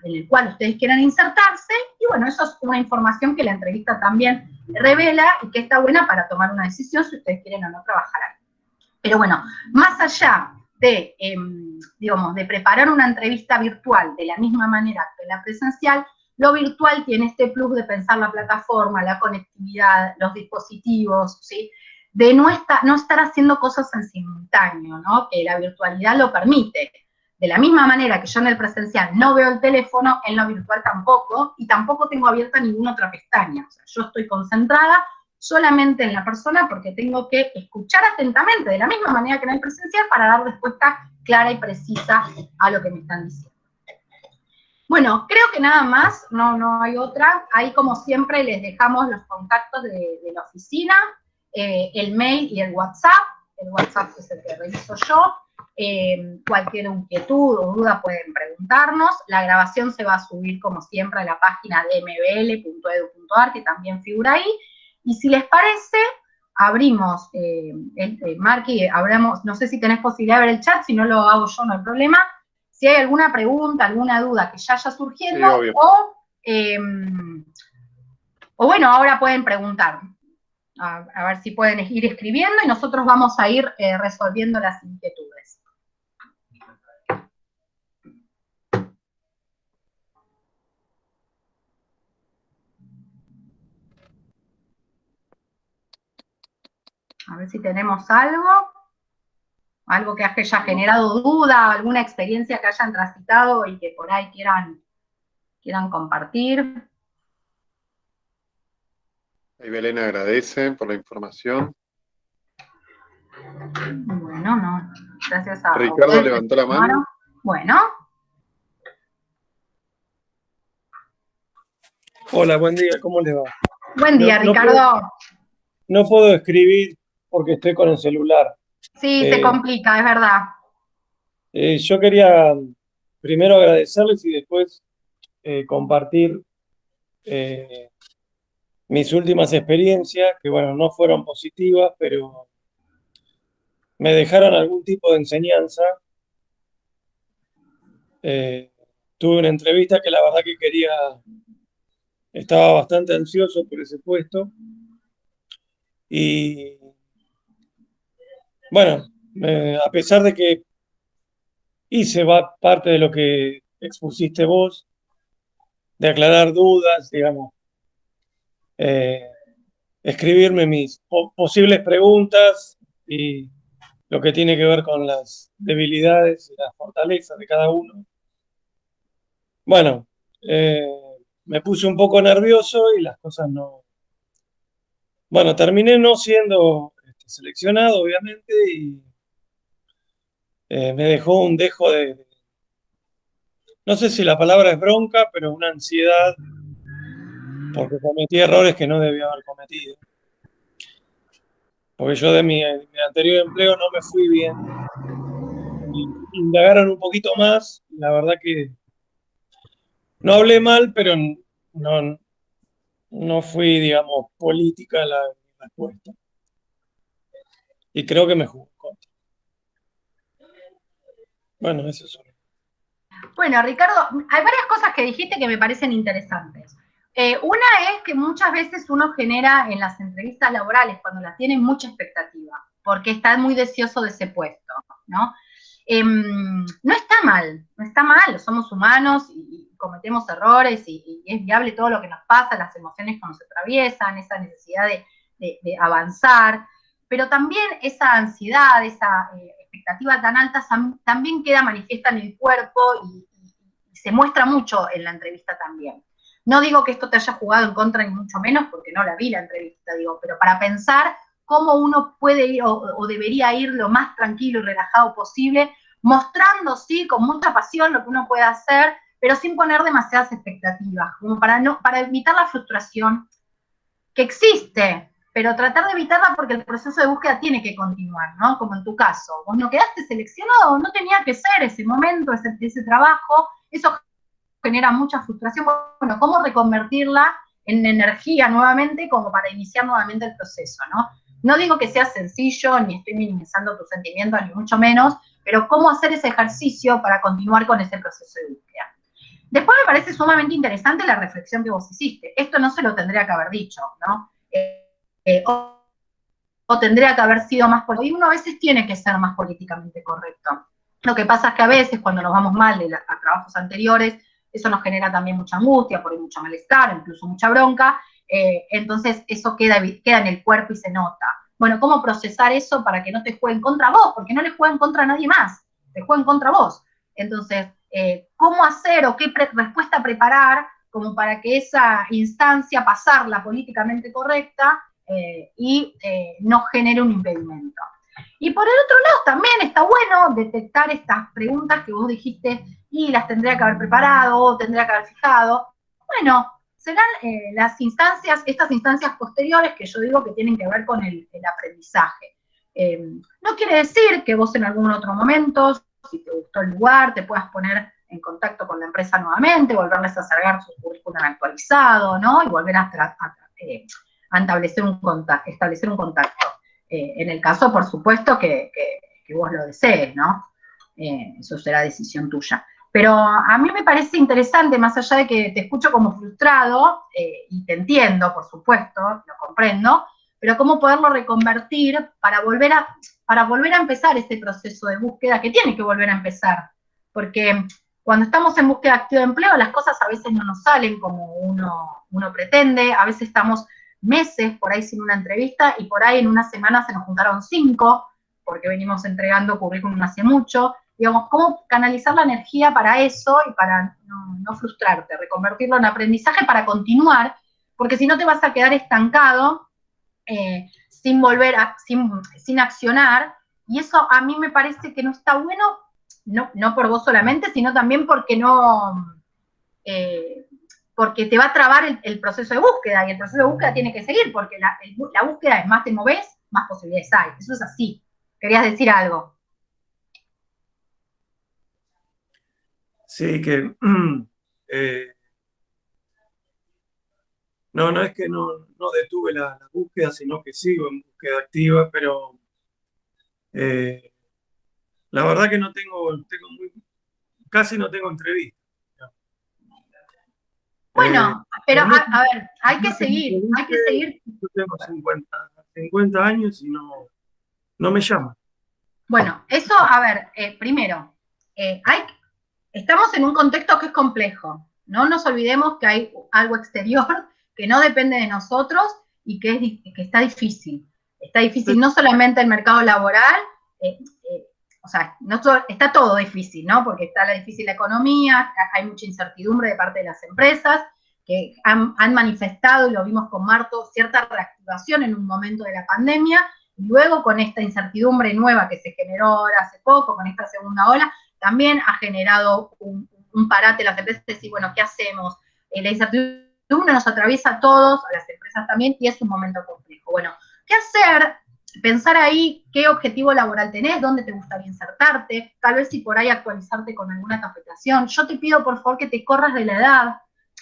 el cual ustedes quieran insertarse, y bueno, eso es una información que la entrevista también revela y que está buena para tomar una decisión si ustedes quieren o no trabajar ahí. Pero bueno, más allá de, digamos, de preparar una entrevista virtual de la misma manera que la presencial, lo virtual tiene este plus de pensar la plataforma, la conectividad, los dispositivos, ¿sí? De no estar haciendo cosas en simultáneo, ¿no? Que la virtualidad lo permite. De la misma manera que yo en el presencial no veo el teléfono, en lo virtual tampoco, y tampoco tengo abierta ninguna otra pestaña. O sea, yo estoy concentrada solamente en la persona porque tengo que escuchar atentamente, de la misma manera que en el presencial, para dar respuesta clara y precisa a lo que me están diciendo. Bueno, creo que nada más, no hay otra. Ahí, como siempre, les dejamos los contactos de la oficina, el mail y el WhatsApp. El WhatsApp es el que reviso yo. Cualquier inquietud o duda pueden preguntarnos. La grabación se va a subir, como siempre, a la página de mbl.edu.ar, que también figura ahí. Y si les parece, abrimos, Marqui, abramos, no sé si tenés posibilidad de ver el chat, si no lo hago yo, no hay problema. Si hay alguna pregunta, alguna duda que ya surgiendo, sí, o bueno, ahora pueden preguntar. A ver si pueden ir escribiendo y nosotros vamos a ir resolviendo las inquietudes. A ver si tenemos algo que haya generado duda, alguna experiencia que hayan transitado y que por ahí quieran compartir. Ahí Belén agradece por la información. Bueno, no, gracias a Ricardo ustedes. Levantó la mano. Bueno. Hola, buen día, ¿cómo les va? Buen día, Ricardo. No puedo escribir porque estoy con el celular. Sí, se complica, es verdad. Yo quería primero agradecerles y después compartir mis últimas experiencias, que bueno, no fueron positivas, pero me dejaron algún tipo de enseñanza. Tuve una entrevista que la verdad que estaba bastante ansioso por ese puesto. Y bueno, a pesar de que hice parte de lo que expusiste vos, de aclarar dudas, digamos, escribirme mis posibles preguntas y lo que tiene que ver con las debilidades y las fortalezas de cada uno. Bueno, me puse un poco nervioso y las cosas no... Bueno, terminé no siendo seleccionado, obviamente, y me dejó un dejo de... No sé si la palabra es bronca, pero una ansiedad porque cometí errores que no debía haber cometido. Porque yo de mi anterior empleo no me fui bien. Y indagaron un poquito más, la verdad que no hablé mal, pero no fui, digamos, política la respuesta. Y creo que me jugó en contra. Bueno, eso es solo. Bueno, Ricardo, hay varias cosas que dijiste que me parecen interesantes. Una es que muchas veces uno genera en las entrevistas laborales, cuando las tiene, mucha expectativa, porque está muy deseoso de ese puesto, ¿no? No está mal, somos humanos y cometemos errores y es viable todo lo que nos pasa, las emociones que nos atraviesan, esa necesidad de avanzar, pero también esa ansiedad, esa expectativa tan alta también queda manifiesta en el cuerpo y se muestra mucho en la entrevista también. No digo que esto te haya jugado en contra ni mucho menos, porque no la vi la entrevista, digo, pero para pensar cómo uno puede ir o debería ir lo más tranquilo y relajado posible, mostrando, sí, con mucha pasión lo que uno puede hacer, pero sin poner demasiadas expectativas, como para evitar la frustración que existe, pero tratar de evitarla porque el proceso de búsqueda tiene que continuar, ¿no? Como en tu caso, vos no quedaste seleccionado, no tenía que ser ese momento, ese trabajo, eso genera mucha frustración. Bueno, ¿cómo reconvertirla en energía nuevamente como para iniciar nuevamente el proceso, ¿no? No digo que sea sencillo, ni estoy minimizando tus sentimientos, ni mucho menos, pero cómo hacer ese ejercicio para continuar con ese proceso de búsqueda. Después me parece sumamente interesante la reflexión que vos hiciste. Esto no se lo tendría que haber dicho, ¿no? O tendría que haber sido más político. Y uno a veces tiene que ser más políticamente correcto. Lo que pasa es que a veces, cuando nos vamos mal a trabajos anteriores, eso nos genera también mucha angustia, por ahí mucho malestar, incluso mucha bronca, entonces eso queda en el cuerpo y se nota. Bueno, ¿cómo procesar eso para que no te jueguen contra vos? Porque no le jueguen contra a nadie más, te jueguen contra vos. Entonces, ¿cómo hacer o qué respuesta preparar como para que esa instancia, pasarla políticamente correcta, y no genere un impedimento? Y por el otro lado también está bueno detectar estas preguntas que vos dijiste y las tendría que haber preparado o tendría que haber fijado. Bueno, serán estas instancias posteriores que yo digo que tienen que ver con el aprendizaje. No quiere decir que vos en algún otro momento, si te gustó el lugar, te puedas poner en contacto con la empresa nuevamente, volverles a cargar su currículum actualizado, ¿no? Y volver a establecer un contacto. En el caso, por supuesto, que vos lo desees, ¿no? Eso será decisión tuya. Pero a mí me parece interesante, más allá de que te escucho como frustrado, y te entiendo, por supuesto, lo comprendo, pero cómo poderlo reconvertir para volver a empezar ese proceso de búsqueda que tiene que volver a empezar. Porque cuando estamos en búsqueda activa de empleo, las cosas a veces no nos salen como uno pretende, a veces estamos meses por ahí sin una entrevista y por ahí en una semana se nos juntaron 5, porque venimos entregando currículum hace mucho. Digamos, cómo canalizar la energía para eso y para no frustrarte, reconvertirlo en aprendizaje para continuar, porque si no te vas a quedar estancado, sin accionar, y eso a mí me parece que no está bueno, no por vos solamente, sino también porque porque te va a trabar el proceso de búsqueda, y el proceso de búsqueda tiene que seguir, porque la búsqueda es más te movés, más posibilidades hay. Eso es así. ¿Querías decir algo? Sí, que no es que no detuve la búsqueda, sino que sigo en búsqueda activa, pero la verdad que casi no tengo entrevistas. Bueno, pero a ver, hay que seguir. Yo tengo 50 años y no me llaman. Bueno, eso, a ver, primero, estamos en un contexto que es complejo. No nos olvidemos que hay algo exterior que no depende de nosotros y que está difícil. Está difícil no solamente el mercado laboral, o sea, está todo difícil, ¿no? Porque está difícil la economía, hay mucha incertidumbre de parte de las empresas que han manifestado, y lo vimos con Marto, cierta reactivación en un momento de la pandemia, y luego con esta incertidumbre nueva que se generó ahora hace poco, con esta segunda ola, también ha generado un parate en las empresas de decir, bueno, ¿qué hacemos? La incertidumbre nos atraviesa a todos, a las empresas también, y es un momento complejo. Bueno, ¿qué hacer? Pensar ahí qué objetivo laboral tenés, dónde te gustaría insertarte, tal vez si por ahí actualizarte con alguna capacitación. Yo te pido, por favor, que te corras de la edad.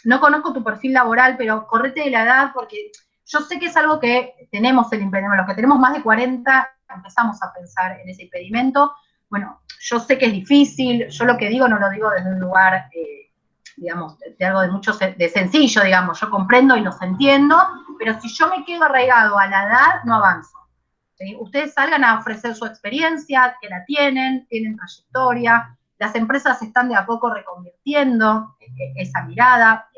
No conozco tu perfil laboral, pero correte de la edad, porque yo sé que es algo que tenemos el impedimento. Los que tenemos más de 40 empezamos a pensar en ese impedimento. Bueno, yo sé que es difícil, yo lo que digo no lo digo desde un lugar, digamos, de algo de sencillo, digamos, yo comprendo y los entiendo, pero si yo me quedo arraigado a la edad, no avanzo. ¿Sí? Ustedes salgan a ofrecer su experiencia, que la tienen trayectoria, las empresas están de a poco reconvirtiendo esa mirada,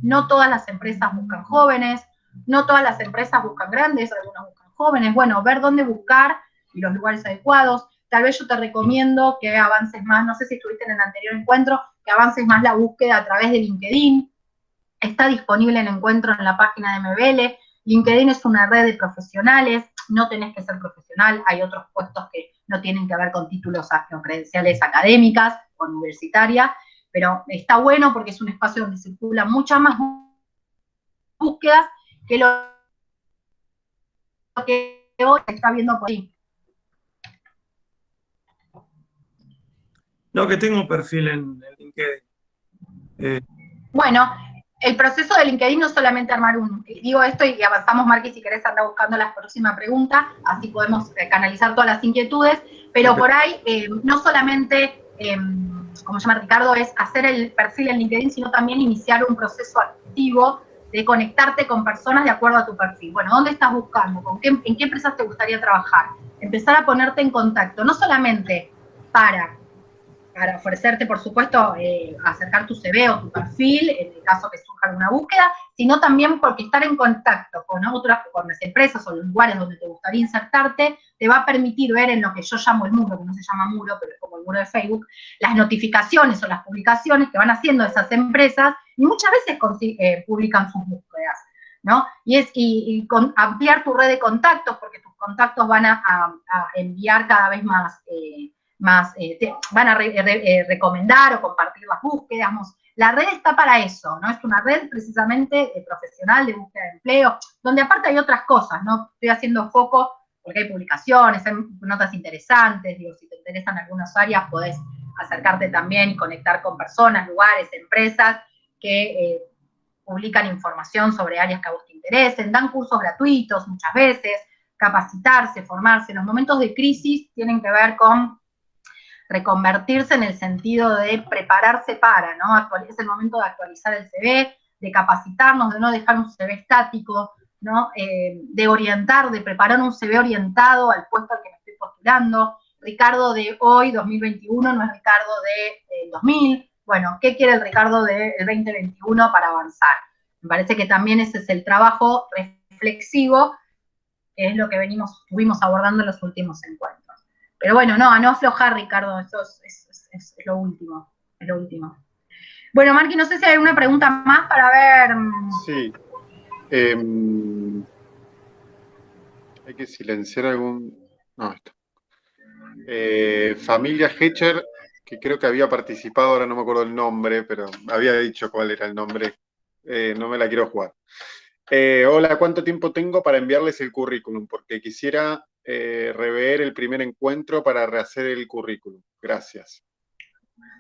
no todas las empresas buscan jóvenes, no todas las empresas buscan grandes, algunas buscan jóvenes. Bueno, ver dónde buscar y los lugares adecuados. Tal vez yo te recomiendo que avances más, no sé si estuviste en el anterior encuentro, que avances más la búsqueda a través de LinkedIn. Está disponible el encuentro en la página de MBL. LinkedIn es una red de profesionales, no tenés que ser profesional, hay otros puestos que no tienen que ver con títulos o credenciales académicas o universitarias, pero está bueno porque es un espacio donde circulan muchas más búsquedas que lo que hoy se está viendo por ahí. No, que tengo perfil en LinkedIn. Bueno, el proceso de LinkedIn no es solamente armar digo esto y avanzamos, Marqui, si querés andar buscando la próxima pregunta, así podemos canalizar todas las inquietudes, pero okay. Por ahí no solamente, como llama Ricardo, es hacer el perfil en LinkedIn, sino también iniciar un proceso activo de conectarte con personas de acuerdo a tu perfil. Bueno, ¿dónde estás buscando? ¿En qué empresas te gustaría trabajar? Empezar a ponerte en contacto, no solamente para ofrecerte, por supuesto, acercar tu CV o tu perfil, en el caso que surja alguna búsqueda, sino también porque estar en contacto con las empresas o los lugares donde te gustaría insertarte, te va a permitir ver en lo que yo llamo el muro, que no se llama muro, pero es como el muro de Facebook, las notificaciones o las publicaciones que van haciendo esas empresas, y muchas veces publican sus búsquedas, ¿no? Y ampliar tu red de contactos, porque tus contactos van a enviar cada vez más van a recomendar o compartir las búsquedas. La red está para eso, ¿no? Es una red precisamente profesional de búsqueda de empleo, donde aparte hay otras cosas, ¿no? Estoy haciendo foco porque hay publicaciones, hay notas interesantes, digo, si te interesan algunas áreas, podés acercarte también y conectar con personas, lugares, empresas que publican información sobre áreas que a vos te interesen, dan cursos gratuitos muchas veces, capacitarse, formarse. Los momentos de crisis tienen que ver con reconvertirse en el sentido de prepararse para, ¿no? Es el momento de actualizar el CV, de capacitarnos, de no dejar un CV estático, ¿no? De orientar, de preparar un CV orientado al puesto al que me estoy postulando. Ricardo de hoy, 2021, no es Ricardo de 2000. Bueno, ¿qué quiere el Ricardo del 2021 para avanzar? Me parece que también ese es el trabajo reflexivo, que es lo que estuvimos abordando en los últimos encuentros. Pero bueno, no aflojar, Ricardo, eso es lo último, es lo último. Bueno, Marqui, no sé si hay alguna pregunta más para ver. Sí. Hay que silenciar algún... No, esto. Familia Hecher, que creo que había participado, ahora no me acuerdo el nombre, pero había dicho cuál era el nombre. No me la quiero jugar. Hola, ¿cuánto tiempo tengo para enviarles el currículum? Porque quisiera rever el primer encuentro para rehacer el currículum. Gracias.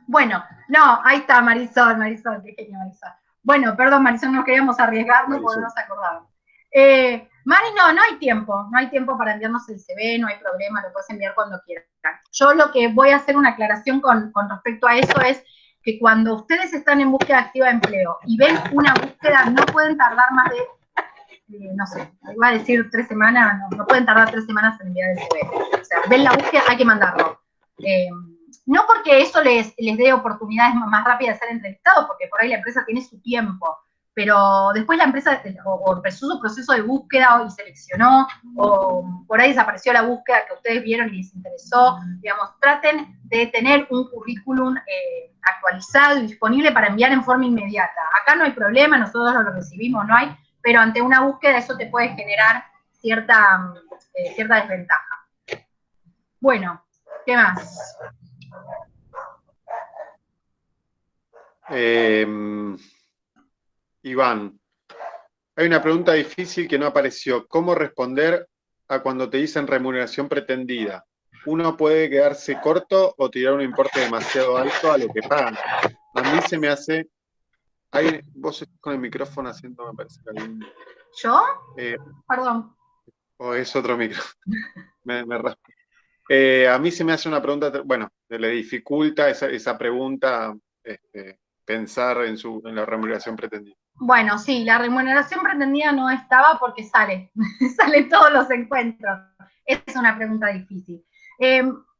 Bueno, no, ahí está Marisol, qué genio Marisol. Bueno, perdón Marisol, no queríamos arriesgarnos porque no nos acordábamos. Mari, no hay tiempo para enviarnos el CV, no hay problema, lo puedes enviar cuando quieras. Yo lo que voy a hacer una aclaración con respecto a eso es que cuando ustedes están en búsqueda activa de empleo y ven una búsqueda, no pueden tardar más de, no sé, iba a decir 3 semanas, no pueden tardar 3 semanas en enviar el CV. O sea, ven la búsqueda, hay que mandarlo. No porque eso les dé oportunidades más rápidas de ser entrevistados, porque por ahí la empresa tiene su tiempo, pero después la empresa o empezó su proceso de búsqueda y seleccionó, o por ahí desapareció la búsqueda que ustedes vieron y les interesó. Digamos, traten de tener un currículum actualizado y disponible para enviar en forma inmediata. Acá no hay problema, nosotros lo recibimos, no hay, pero ante una búsqueda eso te puede generar cierta desventaja. Bueno, ¿qué más? Iván, hay una pregunta difícil que no apareció. ¿Cómo responder a cuando te dicen remuneración pretendida? ¿Uno puede quedarse corto o tirar un importe demasiado alto a lo que pagan? A mí se me hace... vos estás con el micrófono haciendo, me parece que algún... ¿Yo? Perdón. O es otro micrófono. me raspo. A mí se me hace una pregunta, bueno, le dificulta esa pregunta pensar en la remuneración pretendida. Bueno, sí, la remuneración pretendida no estaba porque sale todos los encuentros. Es una pregunta difícil.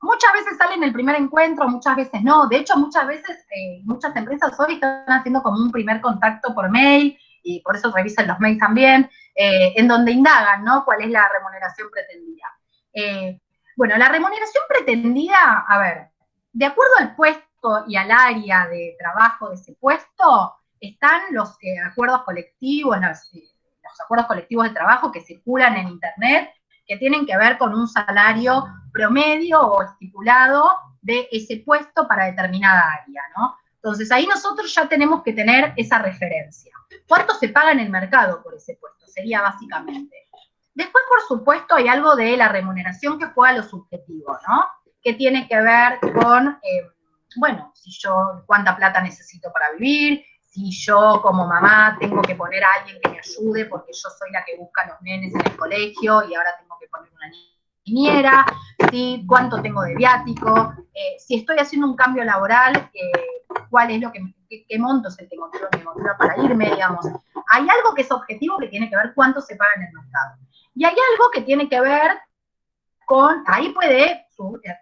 Muchas veces sale en el primer encuentro, muchas veces no. De hecho, muchas veces, muchas empresas hoy están haciendo como un primer contacto por mail, y por eso revisan los mails también, en donde indagan, ¿no? ¿Cuál es la remuneración pretendida? Bueno, la remuneración pretendida, a ver, de acuerdo al puesto y al área de trabajo de ese puesto, están los acuerdos colectivos, los acuerdos colectivos de trabajo que circulan en Internet, que tienen que ver con un salario promedio o estipulado de ese puesto para determinada área, ¿no? Entonces ahí nosotros ya tenemos que tener esa referencia. ¿Cuánto se paga en el mercado por ese puesto? Sería básicamente. Después, por supuesto, hay algo de la remuneración que juega lo subjetivo, ¿no? Que tiene que ver con, bueno, si yo, cuánta plata necesito para vivir, si yo como mamá tengo que poner a alguien que me ayude porque yo soy la que busca a los nenes en el colegio y ahora tengo que poner una niñera, ¿sí? Cuánto tengo de viático, si estoy haciendo un cambio laboral, cuál es lo que, qué monto es el que me motiva para irme, digamos. Hay algo que es objetivo que tiene que ver cuánto se paga en el mercado. Y hay algo que tiene que ver con, ahí puede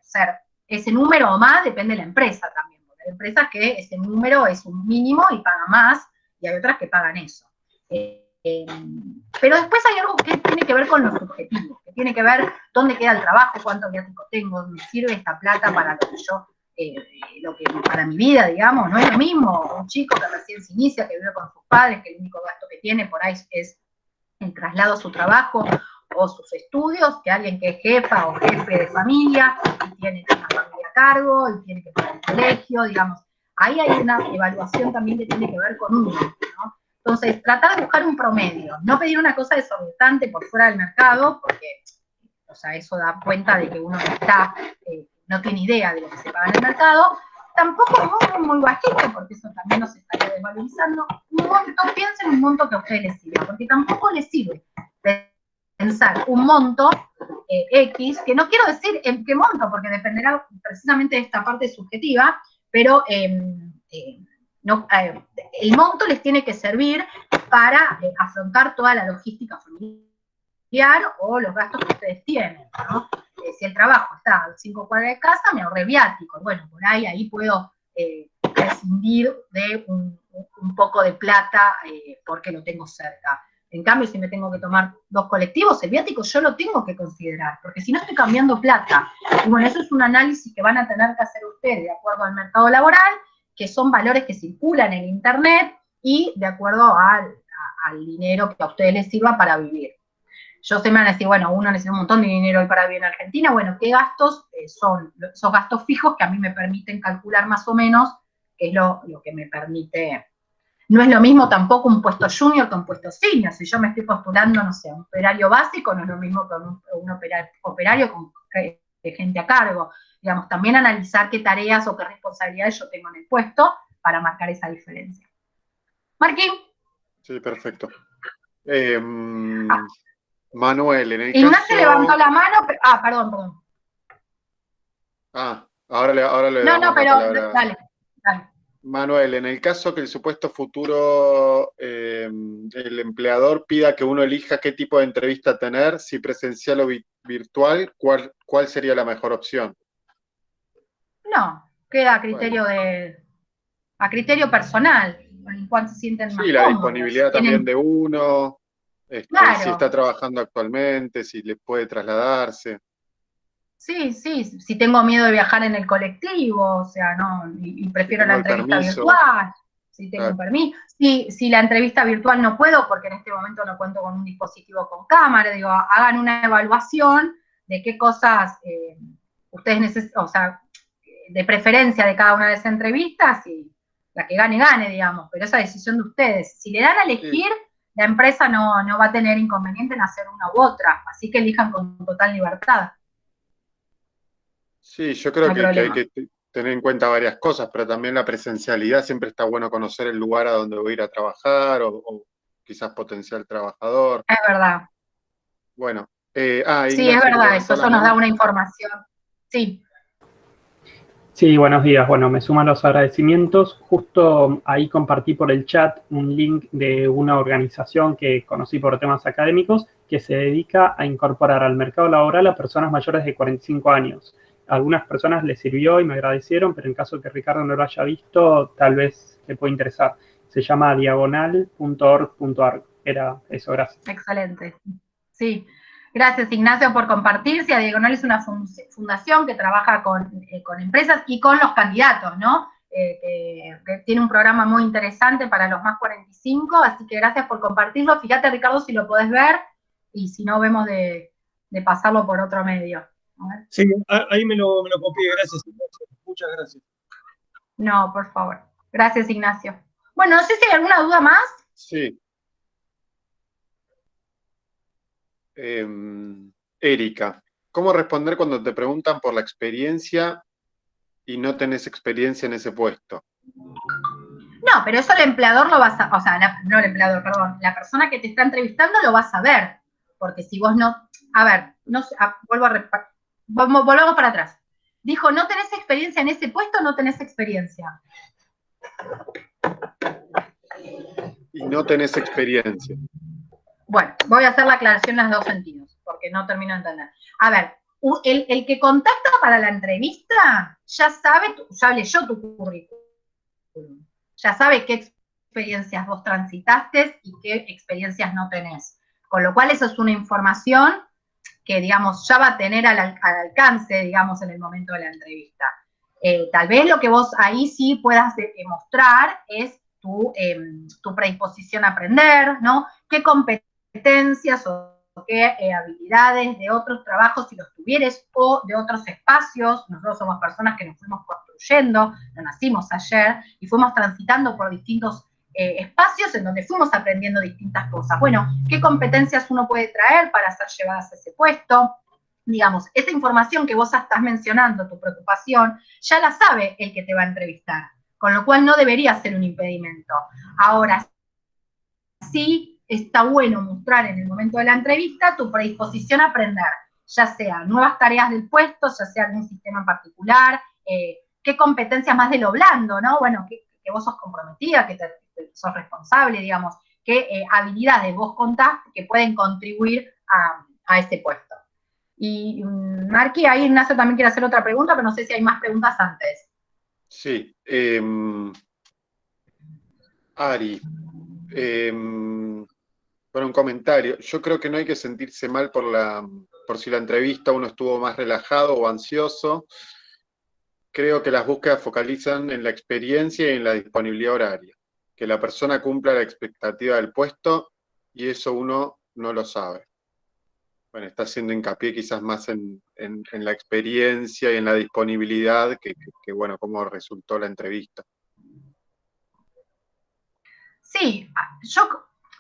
ser ese número o más, depende de la empresa también. Hay empresas que ese número es un mínimo y pagan más, y hay otras que pagan eso. Pero después hay algo que tiene que ver con los objetivos, que tiene que ver dónde queda el trabajo, cuánto viático tengo, me sirve esta plata para lo que yo, para mi vida, digamos. No es lo mismo un chico que recién se inicia, que vive con sus padres, que el único gasto que tiene por ahí es el traslado a su trabajo o sus estudios, que alguien que es jefa o jefe de familia y tiene una familia a cargo y tiene que pagar el colegio, digamos. Ahí hay una evaluación también que tiene que ver con uno, ¿no? Entonces, tratar de buscar un promedio, no pedir una cosa desorbitante por fuera del mercado, porque o sea, eso da cuenta de que uno no tiene idea de lo que se paga en el mercado. Tampoco muy bajito, porque eso también nos estaría desvalorizando. Un monto, piensen un monto que a ustedes les sirva, porque tampoco les sirve pensar un monto X, que no quiero decir en qué monto, porque dependerá precisamente de esta parte subjetiva, pero no, el monto les tiene que servir para afrontar toda la logística familiar o los gastos que ustedes tienen, ¿no? Si el trabajo está a 5 cuadras de casa, me ahorré viáticos. Bueno, por ahí puedo prescindir de un poco de plata porque lo tengo cerca. En cambio, si me tengo que tomar 2 colectivos, el viático yo lo tengo que considerar, porque si no estoy cambiando plata. Y bueno, eso es un análisis que van a tener que hacer ustedes de acuerdo al mercado laboral, que son valores que circulan en Internet y de acuerdo al dinero que a ustedes les sirva para vivir. Yo sé, me van a decir, bueno, uno necesita un montón de dinero hoy para vivir en Argentina. Bueno, ¿qué gastos son esos gastos fijos que a mí me permiten calcular más o menos, que es lo que me permite? No es lo mismo tampoco un puesto junior que un puesto senior. Si yo me estoy postulando, no sé, un operario básico, no es lo mismo que un operario con gente a cargo. Digamos, también analizar qué tareas o qué responsabilidades yo tengo en el puesto para marcar esa diferencia. Marquín. Sí, perfecto. Manuel, en el Ignacio caso... levantó la mano, pero... perdón. Ahora le damos la pero palabra. Dale. Manuel, en el caso que el supuesto futuro, el empleador pida que uno elija qué tipo de entrevista tener, si presencial o virtual, ¿cuál sería la mejor opción? No, queda a criterio personal, en cuanto se sienten más Sí, la cómodos. disponibilidad también de uno, Claro. si está trabajando actualmente, si le puede trasladarse. Sí, si tengo miedo de viajar en el colectivo, o sea, no, y prefiero la entrevista virtual, si tengo un permiso. Si la entrevista virtual no puedo, porque en este momento no cuento con un dispositivo con cámara, digo, hagan una evaluación de qué cosas ustedes necesitan, o sea, de preferencia de cada una de esas entrevistas, y la que gane, digamos, pero esa decisión de ustedes. Si le dan a elegir, la empresa no va a tener inconveniente en hacer una u otra, así que elijan con total libertad. Sí, yo creo que hay que tener en cuenta varias cosas, pero también la presencialidad, siempre está bueno conocer el lugar a donde voy a ir a trabajar o quizás potencial trabajador. Es verdad. Bueno, sí, Ignacio, es verdad, eso nos da una información. Sí. Sí, buenos días. Bueno, me suman los agradecimientos. Justo ahí compartí por el chat un link de una organización que conocí por temas académicos que se dedica a incorporar al mercado laboral a personas mayores de 45 años. A algunas personas les sirvió y me agradecieron, pero en caso que Ricardo no lo haya visto, tal vez le puede interesar. Se llama diagonal.org.ar. Era eso, gracias. Excelente. Sí. Gracias, Ignacio, por compartir. Sí, Diagonal es una fundación que trabaja con empresas y con los candidatos, ¿no? Que tiene un programa muy interesante para los más 45, así que gracias por compartirlo. Fíjate, Ricardo, si lo podés ver, y si no, vemos de pasarlo por otro medio. Sí, ahí me lo copié. Gracias, Ignacio. Muchas gracias. No, por favor. Gracias, Ignacio. Bueno, no sé si hay alguna duda más. Sí. Erika, ¿cómo responder cuando te preguntan por la experiencia y no tenés experiencia en ese puesto? No, pero eso el empleador lo va a saber, o sea, no el empleador, perdón, la persona que te está entrevistando lo va a saber, porque si vos no, a ver, no, volvamos para atrás. Dijo, ¿no tenés experiencia en ese puesto o no tenés experiencia? Y no tenés experiencia. Bueno, voy a hacer la aclaración en los dos sentidos, porque no termino de entender. A ver, el que contacta para la entrevista ya sabe, ya leyó tu currículum, ya sabe qué experiencias vos transitaste y qué experiencias no tenés. Con lo cual eso es una información que, digamos, ya va a tener al alcance, digamos, en el momento de la entrevista. Tal vez lo que vos ahí sí puedas demostrar es tu predisposición a aprender, ¿no? ¿Qué competencias o qué habilidades de otros trabajos, si los tuvieres, o de otros espacios? Nosotros somos personas que nos fuimos construyendo, no nacimos ayer, y fuimos transitando por distintos espacios en donde fuimos aprendiendo distintas cosas. Bueno, ¿qué competencias uno puede traer para ser llevadas a ese puesto? digamos, esa información que vos estás mencionando, tu preocupación, ya la sabe el que te va a entrevistar, con lo cual no debería ser un impedimento. Ahora, sí está bueno mostrar en el momento de la entrevista tu predisposición a aprender, ya sea nuevas tareas del puesto, ya sea algún sistema en particular, qué competencias más de lo blando, ¿no? Bueno, que vos sos comprometida, que sos responsable, digamos, qué habilidades vos contás que pueden contribuir a ese puesto. Y Marqui, ahí Ignacio también quiere hacer otra pregunta, pero no sé si hay más preguntas antes. Sí. Ari, bueno, un comentario. Yo creo que no hay que sentirse mal por si la entrevista uno estuvo más relajado o ansioso. Creo que las búsquedas focalizan en la experiencia y en la disponibilidad horaria. Que la persona cumpla la expectativa del puesto y eso uno no lo sabe. Bueno, está haciendo hincapié quizás más en la experiencia y en la disponibilidad que bueno, cómo resultó la entrevista. Sí,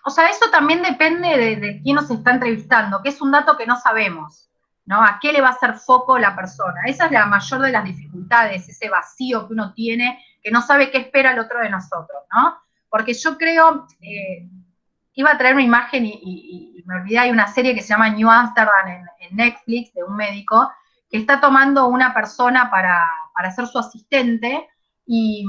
o sea, eso también depende de quién nos está entrevistando, que es un dato que no sabemos, ¿no? ¿A qué le va a hacer foco la persona? Esa es la mayor de las dificultades, ese vacío que uno tiene, que no sabe qué espera el otro de nosotros, ¿no? Porque yo creo, iba a traer una imagen y me olvidé, hay una serie que se llama New Amsterdam en Netflix, de un médico, que está tomando una persona para ser su asistente y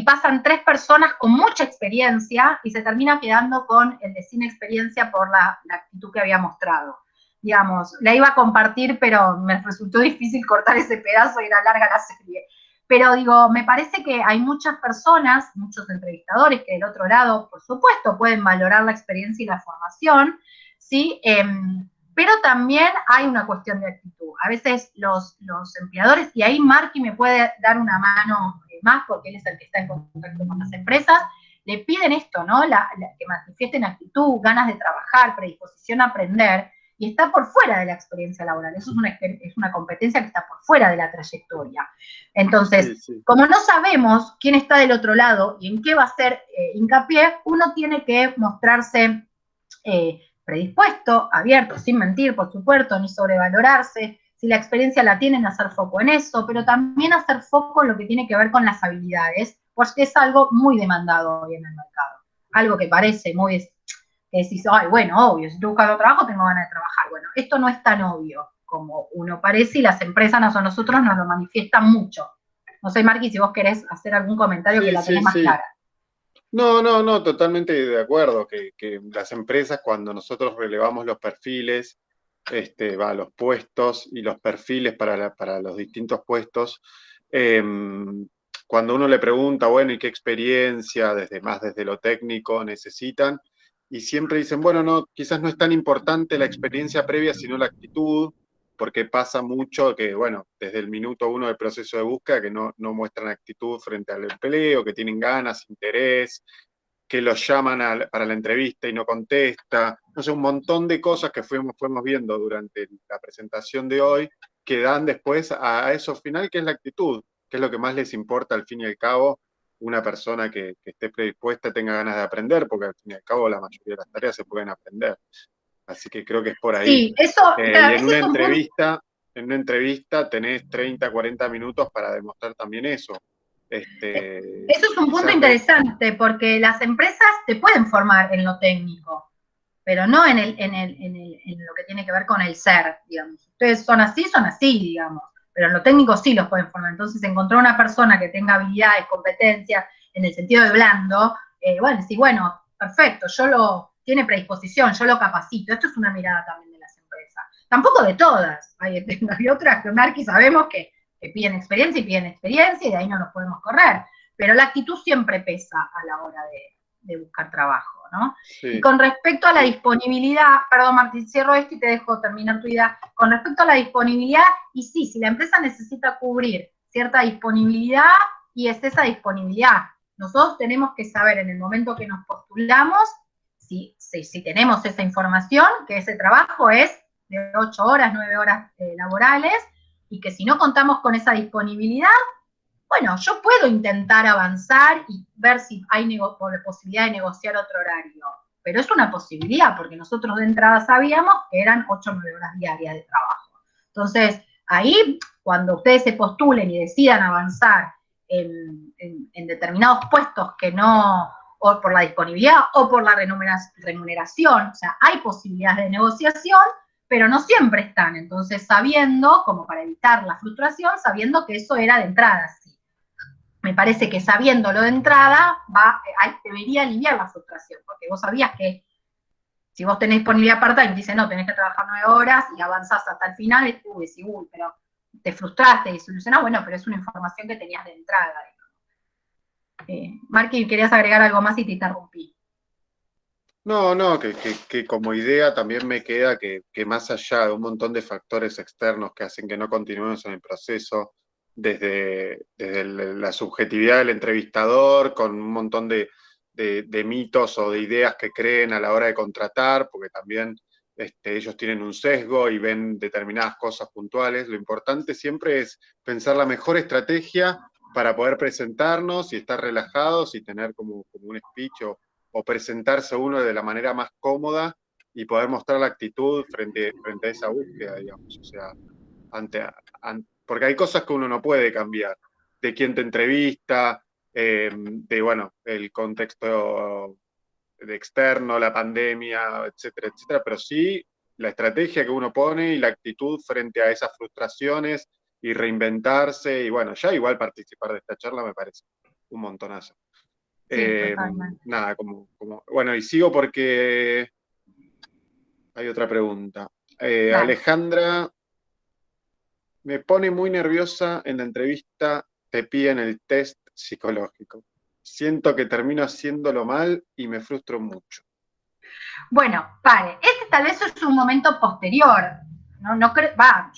pasan 3 personas con mucha experiencia y se termina quedando con el de sin experiencia por la actitud que había mostrado. Digamos, la iba a compartir, pero me resultó difícil cortar ese pedazo y era larga la serie. Pero digo, me parece que hay muchas personas, muchos entrevistadores que del otro lado, por supuesto, pueden valorar la experiencia y la formación, ¿sí? Pero también hay una cuestión de actitud. A veces los empleadores, y ahí Marqui me puede dar una mano más, porque él es el que está en contacto con las empresas, le piden esto, ¿no? Que manifiesten actitud, ganas de trabajar, predisposición a aprender, y está por fuera de la experiencia laboral. Eso es una competencia que está por fuera de la trayectoria. Entonces, sí. Como no sabemos quién está del otro lado y en qué va a hacer hincapié, uno tiene que mostrarse predispuesto, abierto, sin mentir, por supuesto, ni sobrevalorarse. Si la experiencia la tienen, hacer foco en eso, pero también hacer foco en lo que tiene que ver con las habilidades, porque es algo muy demandado hoy en el mercado. Algo que parece muy, que decís, ay, bueno, obvio, si estoy buscando trabajo, tengo ganas de trabajar. Bueno, esto no es tan obvio como uno parece y las empresas o nosotros nos lo manifiestan mucho. No sé, Marqui, si vos querés hacer algún comentario que la tenés más clara. No, totalmente de acuerdo, que las empresas cuando nosotros relevamos los perfiles, los puestos y los perfiles para los distintos puestos, cuando uno le pregunta, bueno, ¿y qué experiencia desde lo técnico necesitan? Y siempre dicen, bueno, no, quizás no es tan importante la experiencia previa, sino la actitud, porque pasa mucho que, bueno, desde el minuto 1 del proceso de búsqueda, que no muestran actitud frente al empleo, que tienen ganas, interés, que los llaman para la entrevista y no contesta. No sé, un montón de cosas que fuimos viendo durante la presentación de hoy, que dan después a eso final, que es la actitud, que es lo que más les importa al fin y al cabo, una persona que esté predispuesta, tenga ganas de aprender, porque al fin y al cabo la mayoría de las tareas se pueden aprender. Así que creo que es por ahí. Sí, eso, y en una entrevista tenés 30, 40 minutos para demostrar también eso. Eso es un punto interesante, porque las empresas te pueden formar en lo técnico, pero no en lo que tiene que ver con el ser, digamos. Ustedes son así, digamos, pero en lo técnico sí los pueden formar. Entonces, encontrar una persona que tenga habilidades, competencias, en el sentido de blando, bueno, perfecto, tiene predisposición, yo lo capacito. Esto es una mirada también de las empresas. Tampoco de todas. Hay otras que, Marqui, sabemos que piden experiencia y de ahí no nos podemos correr. Pero la actitud siempre pesa a la hora de buscar trabajo, ¿no? Sí. Y con respecto a la disponibilidad, perdón, Martín, cierro esto y te dejo terminar tu idea. Con respecto a la disponibilidad, y sí, si la empresa necesita cubrir cierta disponibilidad, y es esa disponibilidad. Nosotros tenemos que saber en el momento que nos postulamos, si tenemos esa información, que ese trabajo es de 8 horas, 9 horas laborales, y que si no contamos con esa disponibilidad, bueno, yo puedo intentar avanzar y ver si hay posibilidad de negociar otro horario, pero es una posibilidad, porque nosotros de entrada sabíamos que eran 8 o 9 horas diarias de trabajo. Entonces, ahí, cuando ustedes se postulen y decidan avanzar en determinados puestos que no, o por la disponibilidad o por la remuneración, o sea, hay posibilidades de negociación, pero no siempre están. Entonces, sabiendo, como para evitar la frustración, sabiendo que eso era de entrada, sí. Me parece que sabiéndolo de entrada, debería aliviar la frustración, porque vos sabías que si vos tenés disponibilidad part-time, dice, no, tenés que trabajar 9 horas y avanzás hasta el final, decís, uy, pero te frustraste y solucionás, bueno, pero es una información que tenías de entrada. Marqui, querías agregar algo más y te interrumpí. No, que como idea también me queda que más allá de un montón de factores externos que hacen que no continuemos en el proceso, desde la subjetividad del entrevistador, con un montón de mitos o de ideas que creen a la hora de contratar, porque también ellos tienen un sesgo y ven determinadas cosas puntuales. Lo importante siempre es pensar la mejor estrategia para poder presentarnos y estar relajados y tener como un speech o presentarse uno de la manera más cómoda y poder mostrar la actitud frente a esa búsqueda, digamos. O sea, porque hay cosas que uno no puede cambiar, de quién te entrevista, de, bueno, el contexto de externo, la pandemia, etcétera, etcétera, pero sí la estrategia que uno pone y la actitud frente a esas frustraciones y reinventarse, y bueno, ya igual participar de esta charla me parece un montonazo. Sí, totalmente. Nada, bueno, y sigo porque hay otra pregunta. Alejandra, me pone muy nerviosa en la entrevista, te piden el test psicológico. Siento que termino haciéndolo mal y me frustro mucho. Bueno, vale, este tal vez es un momento posterior. Yo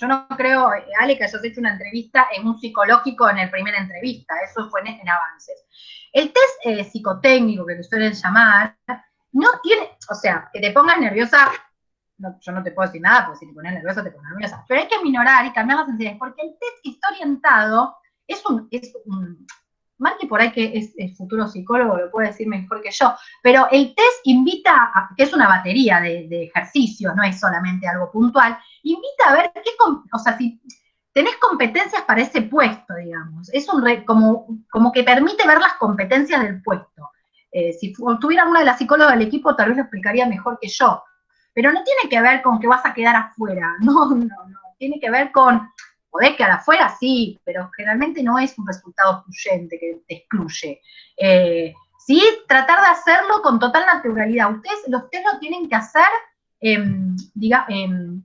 no creo, Ale, que hayas hecho una entrevista en un psicológico en la primera entrevista, eso fue en avances. El test psicotécnico, que le suelen llamar, no tiene, o sea, que te pongas nerviosa, yo no te puedo decir nada, porque si te pones nerviosa, te pones nerviosa, pero hay que minorar y cambiar las sensaciones, porque el test está orientado, Marque por ahí que es futuro psicólogo, lo puede decir mejor que yo, pero el test invita, que es una batería de ejercicios, no es solamente algo puntual, invita a ver o sea, si tenés competencias para ese puesto, digamos, es como que permite ver las competencias del puesto. Si tuviera una de las psicólogas del equipo, tal vez lo explicaría mejor que yo, pero no tiene que ver con que vas a quedar afuera, no, tiene que ver con podés quedar afuera, sí, pero generalmente no es un resultado excluyente que te excluye. Sí, tratar de hacerlo con total naturalidad. Ustedes lo tienen que hacer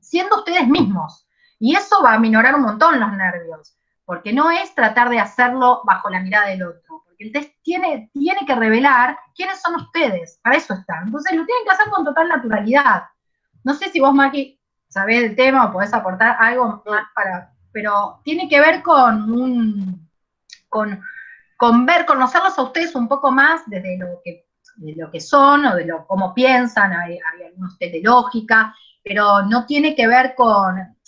siendo ustedes mismos. Y eso va a minorar un montón los nervios, porque no es tratar de hacerlo bajo la mirada del otro, porque el test tiene que revelar quiénes son ustedes, para eso están. Entonces lo tienen que hacer con total naturalidad. No sé si vos, Maki, sabés del tema o podés aportar algo más pero tiene que ver con conocerlos a ustedes un poco más desde lo que son o de cómo piensan, hay algunos test de lógica, pero no tiene que ver con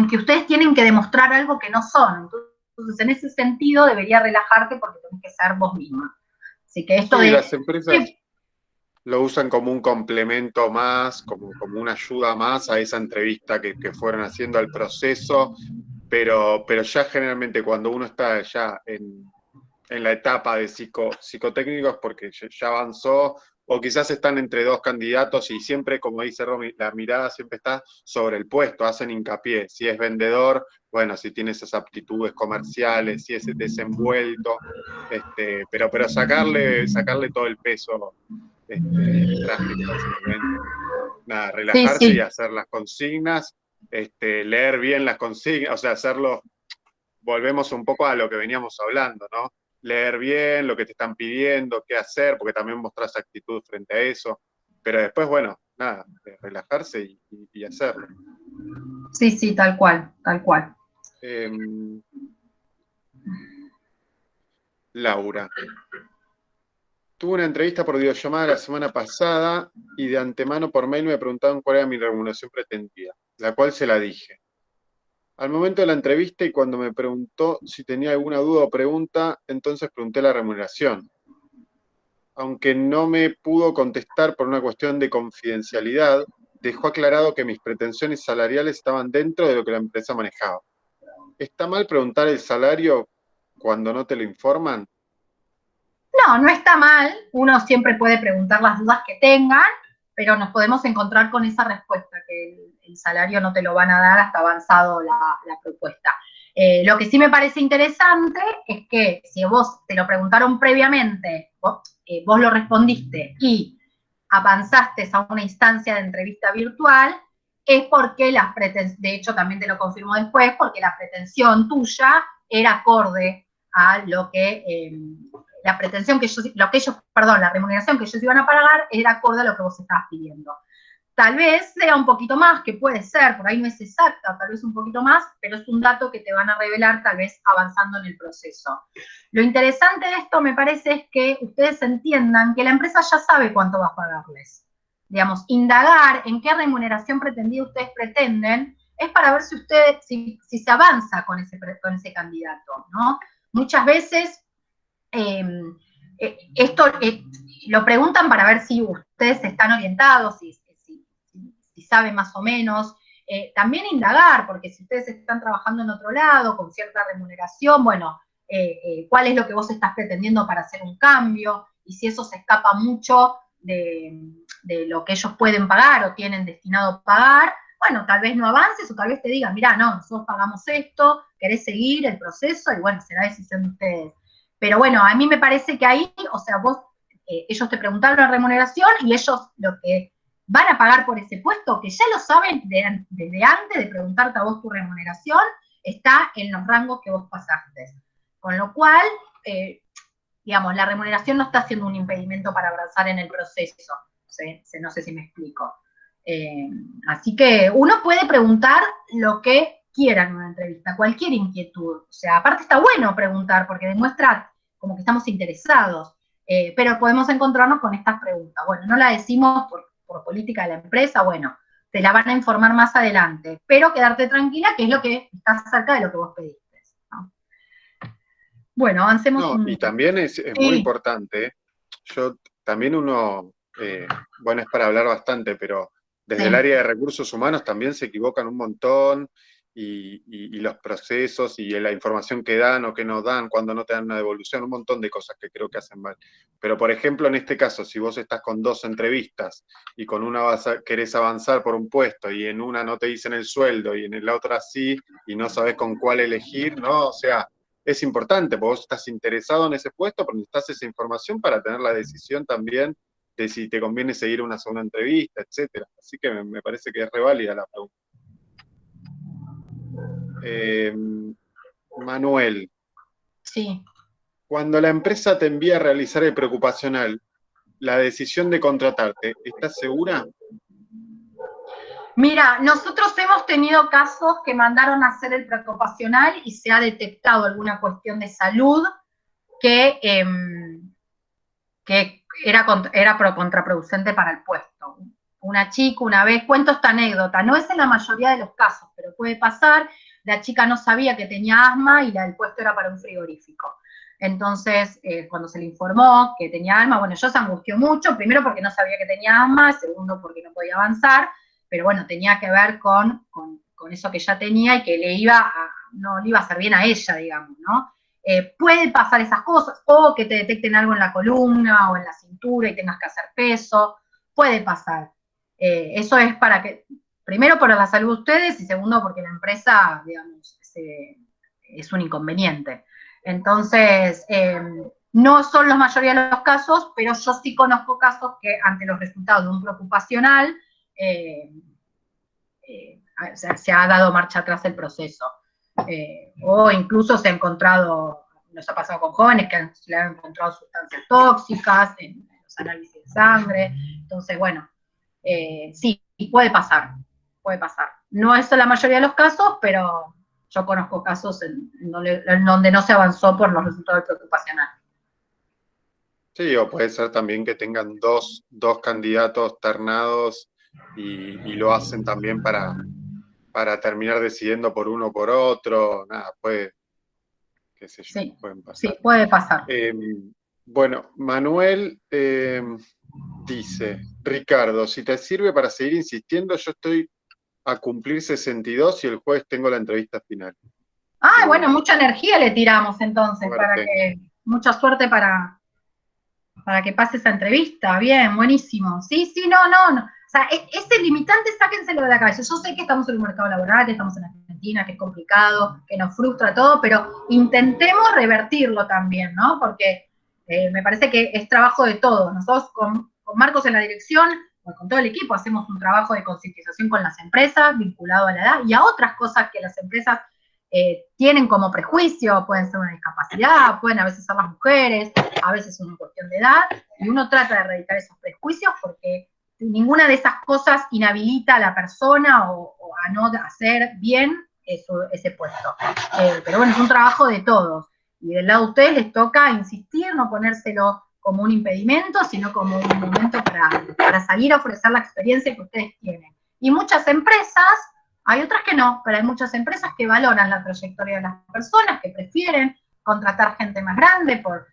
que ustedes tienen que demostrar algo que no son. Entonces, en ese sentido, debería relajarte porque tenés que ser vos misma. Así que esto las empresas lo usan como un complemento más, como una ayuda más a esa entrevista que fueron haciendo al proceso, pero ya generalmente cuando uno está ya en la etapa de psicotécnicos porque ya avanzó, o quizás están entre dos candidatos y siempre, como dice Romy, la mirada siempre está sobre el puesto, hacen hincapié, si es vendedor, bueno, si tiene esas aptitudes comerciales, si es desenvuelto, pero sacarle todo el peso trágico a ese momento. Nada, relajarse sí. y hacer las consignas, leer bien las consignas, o sea, hacerlo, volvemos un poco a lo que veníamos hablando, ¿no? Leer bien lo que te están pidiendo, qué hacer, porque también mostrás actitud frente a eso, pero después, bueno, nada, relajarse y hacerlo. Sí, tal cual. Laura. Tuve una entrevista por videollamada la semana pasada y de antemano por mail me preguntaban cuál era mi remuneración pretendida, la cual se la dije. Al momento de la entrevista y cuando me preguntó si tenía alguna duda o pregunta, entonces pregunté la remuneración. Aunque no me pudo contestar por una cuestión de confidencialidad, dejó aclarado que mis pretensiones salariales estaban dentro de lo que la empresa manejaba. ¿Está mal preguntar el salario cuando no te lo informan? No, no está mal. Uno siempre puede preguntar las dudas que tengan, pero nos podemos encontrar con esa respuesta, que el salario no te lo van a dar hasta avanzado la propuesta. Lo que sí me parece interesante es que si vos te lo preguntaron previamente, vos lo respondiste y avanzaste a una instancia de entrevista virtual, es porque de hecho también te lo confirmo después, porque la pretensión tuya era acorde a lo que la remuneración que ellos iban a pagar era acorde a lo que vos estabas pidiendo. Tal vez sea un poquito más, que puede ser, por ahí no es exacta, tal vez un poquito más, pero es un dato que te van a revelar tal vez avanzando en el proceso. Lo interesante de esto me parece es que ustedes entiendan que la empresa ya sabe cuánto va a pagarles. Digamos, indagar en qué remuneración pretendida ustedes pretenden es para ver si se avanza con ese candidato, ¿no? Muchas veces esto lo preguntan para ver si ustedes están orientados, si saben más o menos. También indagar, porque si ustedes están trabajando en otro lado con cierta remuneración, bueno, cuál es lo que vos estás pretendiendo para hacer un cambio, y si eso se escapa mucho de lo que ellos pueden pagar o tienen destinado a pagar, bueno, tal vez no avances o tal vez te digan, mirá, no, nosotros pagamos esto, querés seguir el proceso y bueno, será decisión de ustedes. Pero bueno, a mí me parece que ahí, o sea, ellos te preguntaron la remuneración y ellos lo que van a pagar por ese puesto, que ya lo saben desde antes de preguntarte a vos tu remuneración, está en los rangos que vos pasaste. Con lo cual, digamos, la remuneración no está siendo un impedimento para avanzar en el proceso. No sé si me explico. Así que uno puede preguntar lo que quiera en una entrevista, cualquier inquietud. O sea, aparte está bueno preguntar porque demuestra como que estamos interesados, pero podemos encontrarnos con estas preguntas. Bueno, no la decimos por política de la empresa, bueno, te la van a informar más adelante, pero quedarte tranquila que es lo que está cerca de lo que vos pediste, ¿no? Bueno, avancemos. No, y también es muy importante, también bueno, es para hablar bastante, pero desde el área de recursos humanos también se equivocan un montón, y los procesos y la información que dan o que no dan, cuando no te dan una devolución, un montón de cosas que creo que hacen mal. Pero, por ejemplo, en este caso, si vos estás con 2 entrevistas y con una querés avanzar por un puesto y en una no te dicen el sueldo y en la otra sí, y no sabés con cuál elegir, ¿no? O sea, es importante, porque vos estás interesado en ese puesto, pero necesitas esa información para tener la decisión también de si te conviene seguir una segunda entrevista, etcétera. Así que me parece que es reválida la pregunta. Manuel. Sí. Cuando la empresa te envía a realizar el preocupacional, la decisión de contratarte, ¿estás segura? Mira, nosotros hemos tenido casos que mandaron a hacer el preocupacional y se ha detectado alguna cuestión de salud que era contraproducente para el puesto. Una chica una vez, cuento esta anécdota, no es en la mayoría de los casos, pero puede pasar, la chica no sabía que tenía asma y el puesto era para un frigorífico. Entonces, cuando se le informó que tenía asma, bueno, ella se angustió mucho, primero porque no sabía que tenía asma, segundo porque no podía avanzar, pero bueno, tenía que ver con eso que ella tenía y que no le iba a hacer bien a ella, digamos, ¿no? Pueden pasar esas cosas, o que te detecten algo en la columna o en la cintura y tengas que hacer peso, puede pasar. Eso es para que, primero por la salud de ustedes y segundo porque la empresa, digamos, es un inconveniente. Entonces, no son la mayoría de los casos, pero yo sí conozco casos que ante los resultados de un preocupacional se ha dado marcha atrás el proceso. O incluso se ha encontrado, nos ha pasado con jóvenes que se le han encontrado sustancias tóxicas en los análisis de sangre. Entonces, bueno, sí, puede pasar. No es la mayoría de los casos, pero yo conozco casos en donde no se avanzó por los resultados del preocupacional. Sí, o puede ser también que tengan dos candidatos ternados y lo hacen también para terminar decidiendo por uno o por otro. Nada, qué sé yo, Sí, pueden pasar. sí, puede pasar. Bueno, Manuel dice, Ricardo, si te sirve para seguir insistiendo, yo estoy a cumplir 62 y el jueves tengo la entrevista final. Ah, bueno, mucha energía le tiramos entonces, Suerte. mucha suerte para que pase esa entrevista. Bien, buenísimo. Sí, no. O sea, ese limitante sáquenselo de la cabeza. Yo sé que estamos en un mercado laboral, que estamos en Argentina, que es complicado, que nos frustra todo, pero intentemos revertirlo también, ¿no? Porque me parece que es trabajo de todos. Nosotros con Marcos en la dirección, con todo el equipo, hacemos un trabajo de concientización con las empresas, vinculado a la edad y a otras cosas que las empresas tienen como prejuicio, pueden ser una discapacidad, pueden a veces ser las mujeres, a veces una cuestión de edad, y uno trata de erradicar esos prejuicios porque ninguna de esas cosas inhabilita a la persona o a no hacer bien ese puesto. Pero bueno, es un trabajo de todos. Y del lado de ustedes les toca insistir, no ponérselo como un impedimento, sino como un momento para salir a ofrecer la experiencia que ustedes tienen. Y muchas empresas, hay otras que no, pero hay muchas empresas que valoran la trayectoria de las personas, que prefieren contratar gente más grande por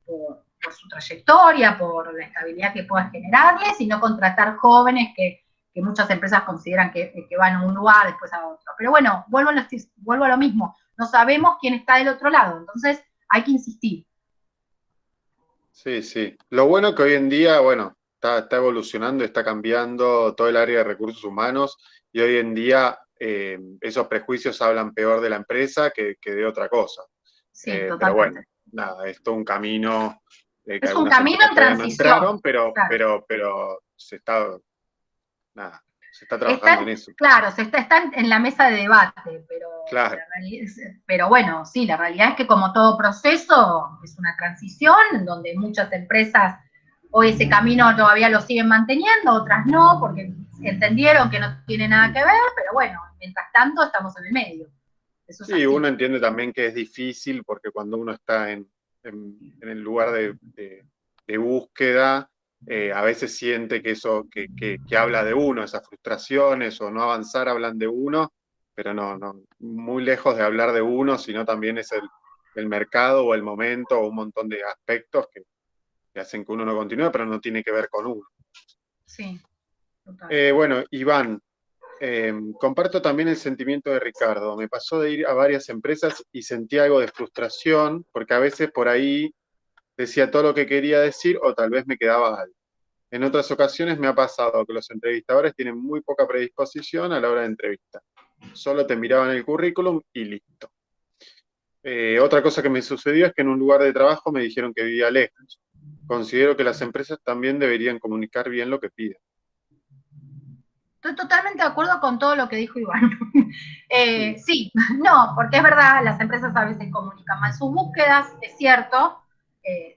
su trayectoria, por la estabilidad que pueda generarles, y no contratar jóvenes que muchas empresas consideran que van a un lugar, después a otro. Pero bueno, vuelvo a lo mismo, no sabemos quién está del otro lado, entonces hay que insistir. Sí. Lo bueno que hoy en día, bueno, está evolucionando, está cambiando todo el área de recursos humanos y hoy en día esos prejuicios hablan peor de la empresa que de otra cosa. Sí, Pero totalmente. bueno, nada, es todo un camino que Es un algunas camino empresas en todavía no transición. entraron, pero se está trabajando en eso. Claro, se está en la mesa de debate, Claro. pero bueno, sí, la realidad es que como todo proceso es una transición en donde muchas empresas hoy ese camino todavía lo siguen manteniendo, otras no, porque entendieron que no tiene nada que ver, pero bueno, mientras tanto estamos en el medio. Eso es Sí, así. uno entiende también que es difícil porque cuando uno está en el lugar de búsqueda, a veces siente que eso, que habla de uno, esas frustraciones o no avanzar hablan de uno, pero no, muy lejos de hablar de uno, sino también es el mercado o el momento o un montón de aspectos que hacen que uno no continúe, pero no tiene que ver con uno. Sí, total. Bueno, Iván, comparto también el sentimiento de Ricardo. Me pasó de ir a varias empresas y sentí algo de frustración, porque a veces por ahí decía todo lo que quería decir o tal vez me quedaba algo. En otras ocasiones me ha pasado que los entrevistadores tienen muy poca predisposición a la hora de entrevista. Solo te miraban el currículum y listo. Otra cosa que me sucedió es que en un lugar de trabajo me dijeron que vivía lejos. Considero que las empresas también deberían comunicar bien lo que piden. Estoy totalmente de acuerdo con todo lo que dijo Iván. Sí, no, porque es verdad, las empresas a veces comunican mal sus búsquedas, es cierto.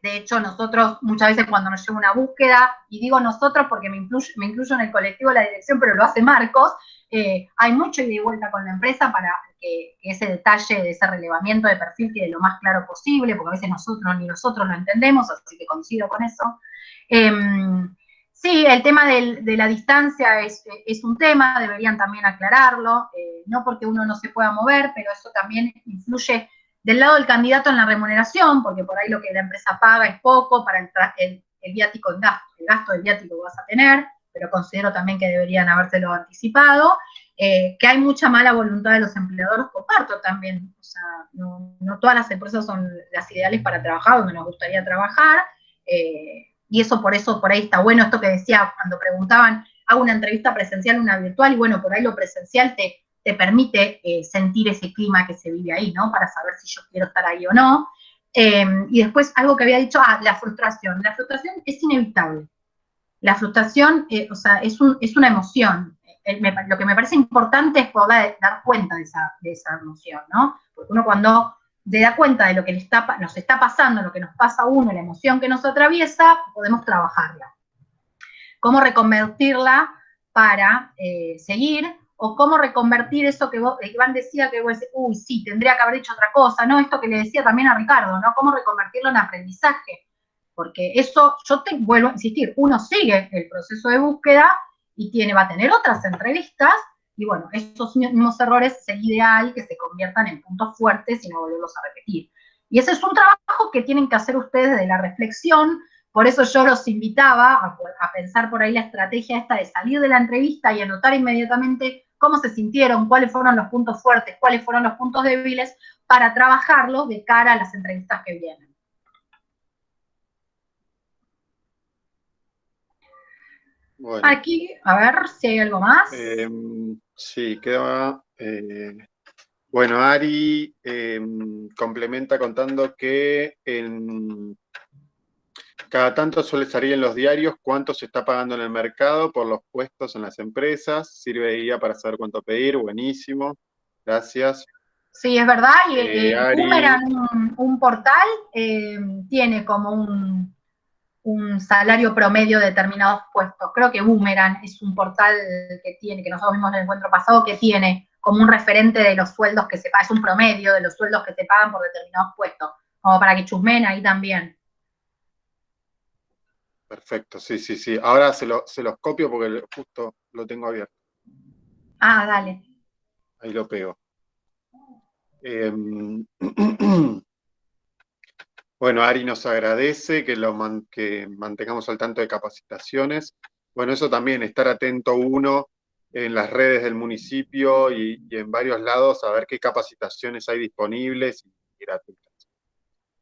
De hecho, nosotros muchas veces cuando nos llega una búsqueda, y digo nosotros porque me incluyo en el colectivo de la dirección, pero lo hace Marcos, hay mucho ida y vuelta con la empresa para que ese detalle de ese relevamiento de perfil quede lo más claro posible, porque a veces ni nosotros lo entendemos, así que coincido con eso. Sí, el tema de la distancia es un tema, deberían también aclararlo, no porque uno no se pueda mover, pero eso también influye del lado del candidato en la remuneración, porque por ahí lo que la empresa paga es poco para el viático en gasto, el gasto del viático que vas a tener, pero considero también que deberían habérselo anticipado, que hay mucha mala voluntad de los empleadores, comparto también, o sea, no todas las empresas son las ideales para trabajar, donde nos gustaría trabajar, y eso por ahí está bueno esto que decía cuando preguntaban, hago una entrevista presencial, una virtual, y bueno, por ahí lo presencial te permite sentir ese clima que se vive ahí, ¿no? Para saber si yo quiero estar ahí o no. Y después algo que había dicho, la frustración. La frustración es inevitable. La frustración, o sea, es una emoción. Lo que me parece importante es poder dar cuenta de esa emoción, ¿no? Porque uno cuando se da cuenta de lo que nos está pasando, lo que nos pasa a uno, la emoción que nos atraviesa, podemos trabajarla. Cómo reconvertirla para seguir, o cómo reconvertir eso que Iván decía, que vos decís, uy, sí, tendría que haber dicho otra cosa, ¿no? Esto que le decía también a Ricardo, ¿no? Cómo reconvertirlo en aprendizaje. Porque eso, yo te vuelvo a insistir, uno sigue el proceso de búsqueda y va a tener otras entrevistas, y bueno, esos mismos errores es ideal que se conviertan en puntos fuertes y no volverlos a repetir. Y ese es un trabajo que tienen que hacer ustedes de la reflexión. Por eso yo los invitaba a pensar por ahí la estrategia esta de salir de la entrevista y anotar inmediatamente cómo se sintieron, cuáles fueron los puntos fuertes, cuáles fueron los puntos débiles, para trabajarlos de cara a las entrevistas que vienen. Bueno. Aquí, a ver si hay algo más. Sí, queda... bueno, Ari complementa contando que cada tanto suele salir en los diarios cuánto se está pagando en el mercado por los puestos en las empresas. Sirve de guía para saber cuánto pedir. Buenísimo. Gracias. Sí, es verdad. Y Ari... Boomerang, un portal, tiene como un salario promedio de determinados puestos. Creo que Boomerang es un portal que nosotros vimos en el encuentro pasado, que tiene como un referente de los sueldos que se pagan, es un promedio de los sueldos que se pagan por determinados puestos, como para que chusmen ahí también. Perfecto, sí, sí, sí. Ahora se los copio porque justo lo tengo abierto. Ah, dale. Ahí lo pego. Bueno, Ari nos agradece que mantengamos al tanto de capacitaciones. Bueno, eso también, estar atento uno en las redes del municipio y en varios lados a ver qué capacitaciones hay disponibles y gratuitas.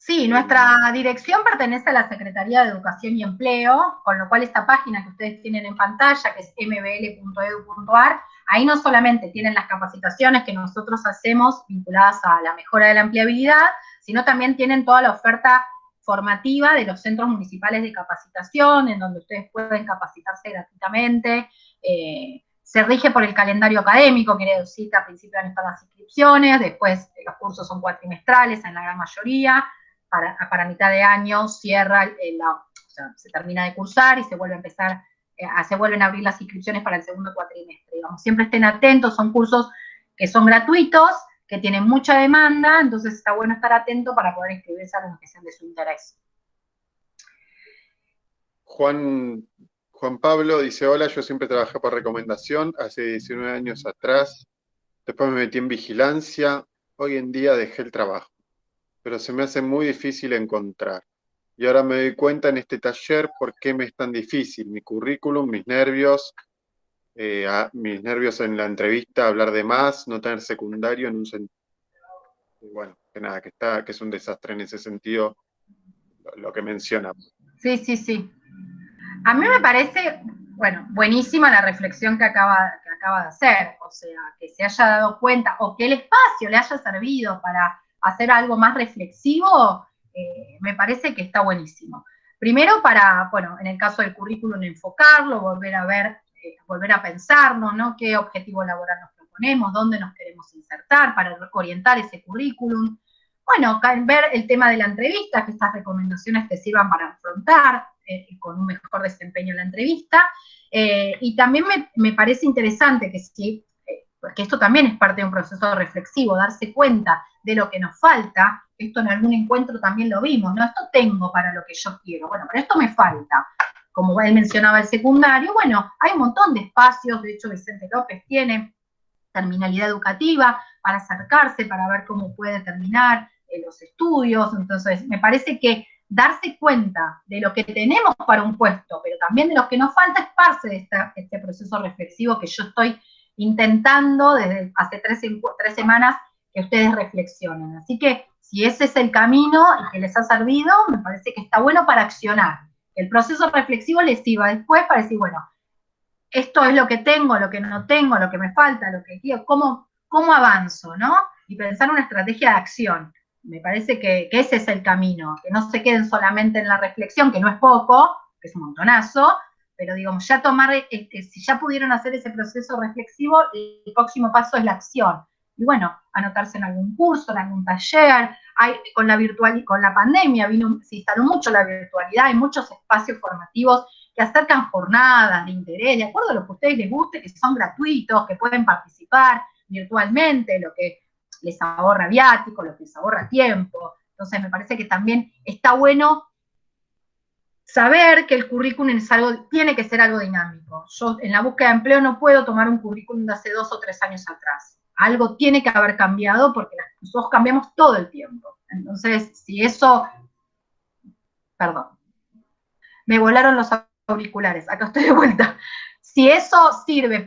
Sí, nuestra dirección pertenece a la Secretaría de Educación y Empleo, con lo cual esta página que ustedes tienen en pantalla, que es mbl.edu.ar, ahí no solamente tienen las capacitaciones que nosotros hacemos vinculadas a la mejora de la empleabilidad, sino también tienen toda la oferta formativa de los centros municipales de capacitación, en donde ustedes pueden capacitarse gratuitamente. Se rige por el calendario académico, quiere decir que al principio van a estar las inscripciones, después los cursos son cuatrimestrales en la gran mayoría, para mitad de año cierra, o sea, se termina de cursar y se vuelve a empezar, se vuelven a abrir las inscripciones para el segundo cuatrimestre. Digamos, siempre estén atentos, son cursos que son gratuitos, que tienen mucha demanda, entonces está bueno estar atento para poder inscribirse a los que sean de su interés. Juan Pablo dice, hola, yo siempre trabajé por recomendación, hace 19 años atrás, después me metí en vigilancia, hoy en día dejé el trabajo, pero se me hace muy difícil encontrar. Y ahora me doy cuenta en este taller por qué me es tan difícil. Mi currículum, mis nervios en la entrevista, hablar de más, no tener secundario en un sentido. Bueno, que nada, que es un desastre en ese sentido lo que menciona. Sí, sí, sí. A mí me parece, bueno, buenísima la reflexión que acaba de hacer, o sea, que se haya dado cuenta, o que el espacio le haya servido para hacer algo más reflexivo, me parece que está buenísimo. Primero para, bueno, en el caso del currículum, enfocarlo, volver a ver, volver a pensarnos, ¿no? Qué objetivo laboral nos proponemos, dónde nos queremos insertar para orientar ese currículum. Bueno, ver el tema de la entrevista, que estas recomendaciones te sirvan para afrontar con un mejor desempeño en la entrevista. Y también me parece interesante que sí, porque esto también es parte de un proceso reflexivo, darse cuenta de lo que nos falta. Esto en algún encuentro también lo vimos, ¿no? Esto tengo para lo que yo quiero, bueno, pero esto me falta. Como él mencionaba el secundario, bueno, hay un montón de espacios, de hecho Vicente López tiene terminalidad educativa para acercarse, para ver cómo puede terminar los estudios. Entonces, me parece que darse cuenta de lo que tenemos para un puesto, pero también de lo que nos falta, es parte de este proceso reflexivo que yo estoy intentando desde hace 3 semanas que ustedes reflexionen. Así que, si ese es el camino y que les ha servido, me parece que está bueno para accionar. El proceso reflexivo les sirva después para decir, bueno, esto es lo que tengo, lo que no tengo, lo que me falta, lo que quiero, cómo avanzo, ¿no? Y pensar una estrategia de acción. Me parece que ese es el camino, que no se queden solamente en la reflexión, que no es poco, que es un montonazo, pero digamos, ya si ya pudieron hacer ese proceso reflexivo, el próximo paso es la acción. Y bueno, anotarse en algún curso, en algún taller. Con la pandemia se instaló mucho la virtualidad, hay muchos espacios formativos que acercan jornadas de interés, de acuerdo a lo que a ustedes les guste, que son gratuitos, que pueden participar virtualmente, lo que les ahorra viático, lo que les ahorra tiempo. Entonces me parece que también está bueno saber que el currículum tiene que ser algo dinámico. Yo en la búsqueda de empleo no puedo tomar un currículum de hace 2 o 3 años atrás. Algo tiene que haber cambiado porque nosotros cambiamos todo el tiempo. Entonces, si eso, perdón, me volaron los auriculares, acá estoy de vuelta. Si eso sirve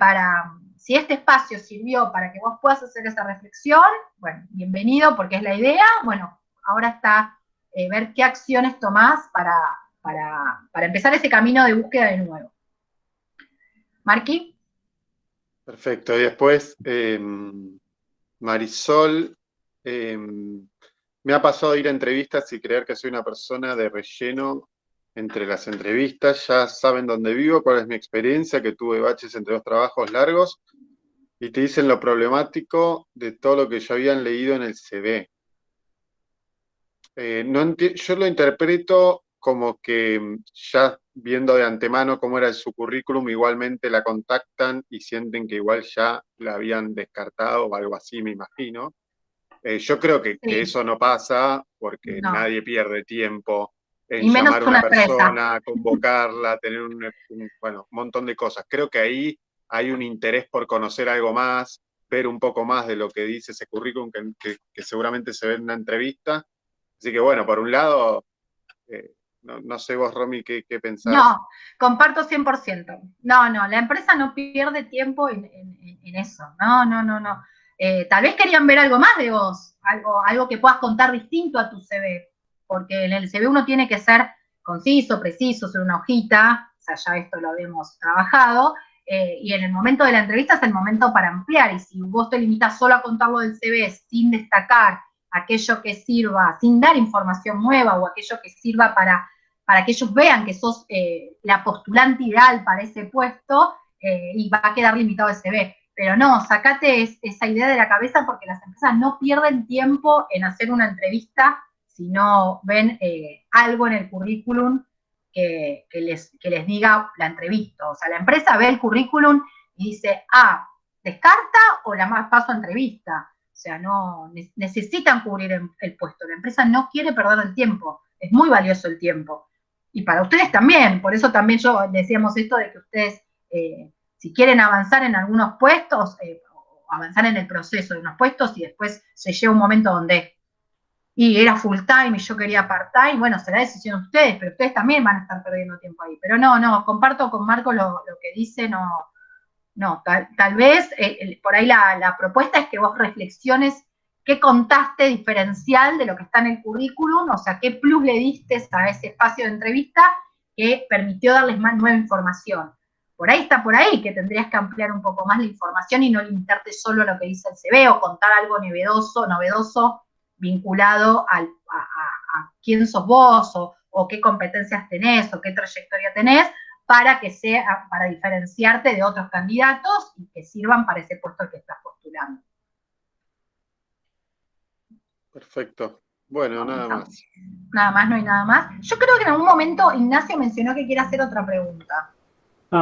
si este espacio sirvió para que vos puedas hacer esa reflexión, bueno, bienvenido, porque es la idea. Bueno, ahora está ver qué acciones tomás para empezar ese camino de búsqueda de nuevo. Marqui. Perfecto. Y después, Marisol, me ha pasado ir a entrevistas y creer que soy una persona de relleno entre las entrevistas. Ya saben dónde vivo, cuál es mi experiencia, que tuve baches entre 2 trabajos largos, y te dicen lo problemático de todo lo que ya habían leído en el CV. Yo lo interpreto como que ya viendo de antemano cómo era su currículum, igualmente la contactan y sienten que igual ya la habían descartado o algo así, me imagino. Yo creo que eso no pasa porque nadie pierde tiempo en llamar a una persona, convocarla, tener un montón de cosas. Creo que ahí hay un interés por conocer algo más, ver un poco más de lo que dice ese currículum que seguramente se ve en una entrevista. Así que bueno, por un lado, no sé vos, Romy, qué pensás. No, comparto 100%. No, la empresa no pierde tiempo en eso. No. Tal vez querían ver algo más de vos, algo que puedas contar distinto a tu CV, porque en el CV uno tiene que ser conciso, preciso, ser una hojita, o sea, ya esto lo habíamos trabajado, y en el momento de la entrevista es el momento para ampliar, y si vos te limitas solo a contarlo del CV sin destacar aquello que sirva, sin dar información nueva o aquello que sirva para que ellos vean que sos la postulante ideal para ese puesto, y va a quedar limitado el CV. Pero no, sacate esa idea de la cabeza, porque las empresas no pierden tiempo en hacer una entrevista si no ven algo en el currículum que les diga la entrevista. O sea, la empresa ve el currículum y dice, ¿descarta o la más paso a entrevista? O sea, no necesitan cubrir el puesto. La empresa no quiere perder el tiempo. Es muy valioso el tiempo. Y para ustedes también. Por eso también decíamos esto de que ustedes, si quieren avanzar en algunos puestos, avanzar en el proceso de unos puestos, y después se llega un momento donde era full time y yo quería part time, bueno, será decisión de ustedes, pero ustedes también van a estar perdiendo tiempo ahí. Pero no, comparto con Marco lo que dice, tal vez por ahí la propuesta es que vos reflexiones qué contaste diferencial de lo que está en el currículum, o sea, qué plus le diste a ese espacio de entrevista que permitió darles más nueva información. Por ahí está por ahí que tendrías que ampliar un poco más la información y no limitarte solo a lo que dice el CV, o contar algo novedoso vinculado a quién sos vos, o qué competencias tenés, o qué trayectoria tenés, para diferenciarte de otros candidatos y que sirvan para ese puesto al que estás postulando. Perfecto. Bueno, nada más. Nada más, no hay nada más. Yo creo que en algún momento Ignacio mencionó que quiere hacer otra pregunta.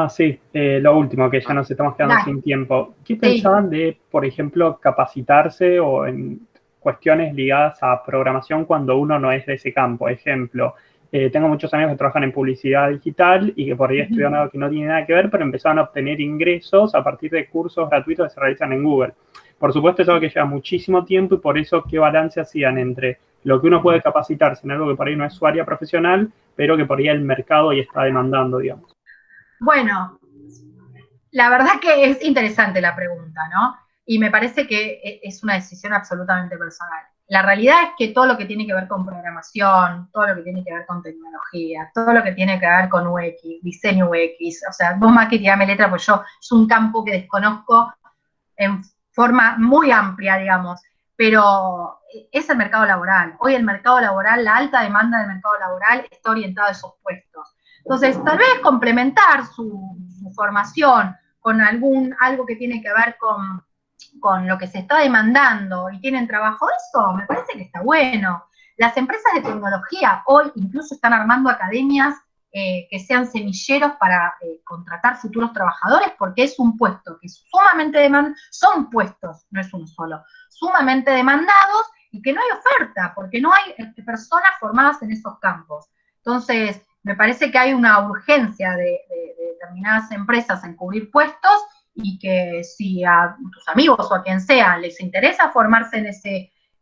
Sí, lo último, que ya nos estamos quedando sin tiempo. ¿Qué pensaban de, por ejemplo, capacitarse o en cuestiones ligadas a programación cuando uno no es de ese campo? Ejemplo, tengo muchos amigos que trabajan en publicidad digital y que por ahí estudian algo que no tiene nada que ver, pero empezaron a obtener ingresos a partir de cursos gratuitos que se realizan en Google. Por supuesto, es algo que lleva muchísimo tiempo, y por eso, ¿qué balance hacían entre lo que uno puede capacitarse en algo que por ahí no es su área profesional, pero que por ahí el mercado ya está demandando, digamos? Bueno, la verdad que es interesante la pregunta, ¿no? Y me parece que es una decisión absolutamente personal. La realidad es que todo lo que tiene que ver con programación, todo lo que tiene que ver con tecnología, todo lo que tiene que ver con UX, diseño UX, o sea, vos más que tirarme letra, pues yo es un campo que desconozco en forma muy amplia, digamos, pero es el mercado laboral. Hoy el mercado laboral, la alta demanda del mercado laboral está orientada a esos puestos. Entonces, tal vez complementar su formación con algo que tiene que ver con lo que se está demandando y tienen trabajo, eso me parece que está bueno. Las empresas de tecnología hoy incluso están armando academias que sean semilleros para contratar futuros trabajadores, porque es un puesto que es sumamente demandado, son puestos, no es uno solo, sumamente demandados, y que no hay oferta, porque no hay personas formadas en esos campos. Entonces, me parece que hay una urgencia de determinadas empresas en cubrir puestos, y que si a tus amigos o a quien sea les interesa formarse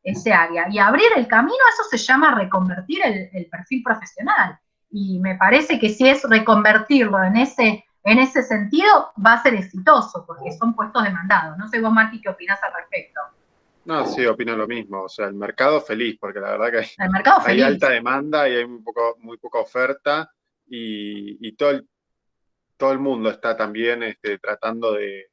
ese área. Y abrir el camino, eso se llama reconvertir el perfil profesional. Y me parece que si es reconvertirlo en ese sentido, va a ser exitoso, porque son puestos demandados. No sé vos, Mati, ¿qué opinás al respecto? No, sí, opino lo mismo. O sea, el mercado feliz, porque la verdad que El mercado hay feliz. alta demanda y hay muy poca oferta, y todo el mundo está también tratando de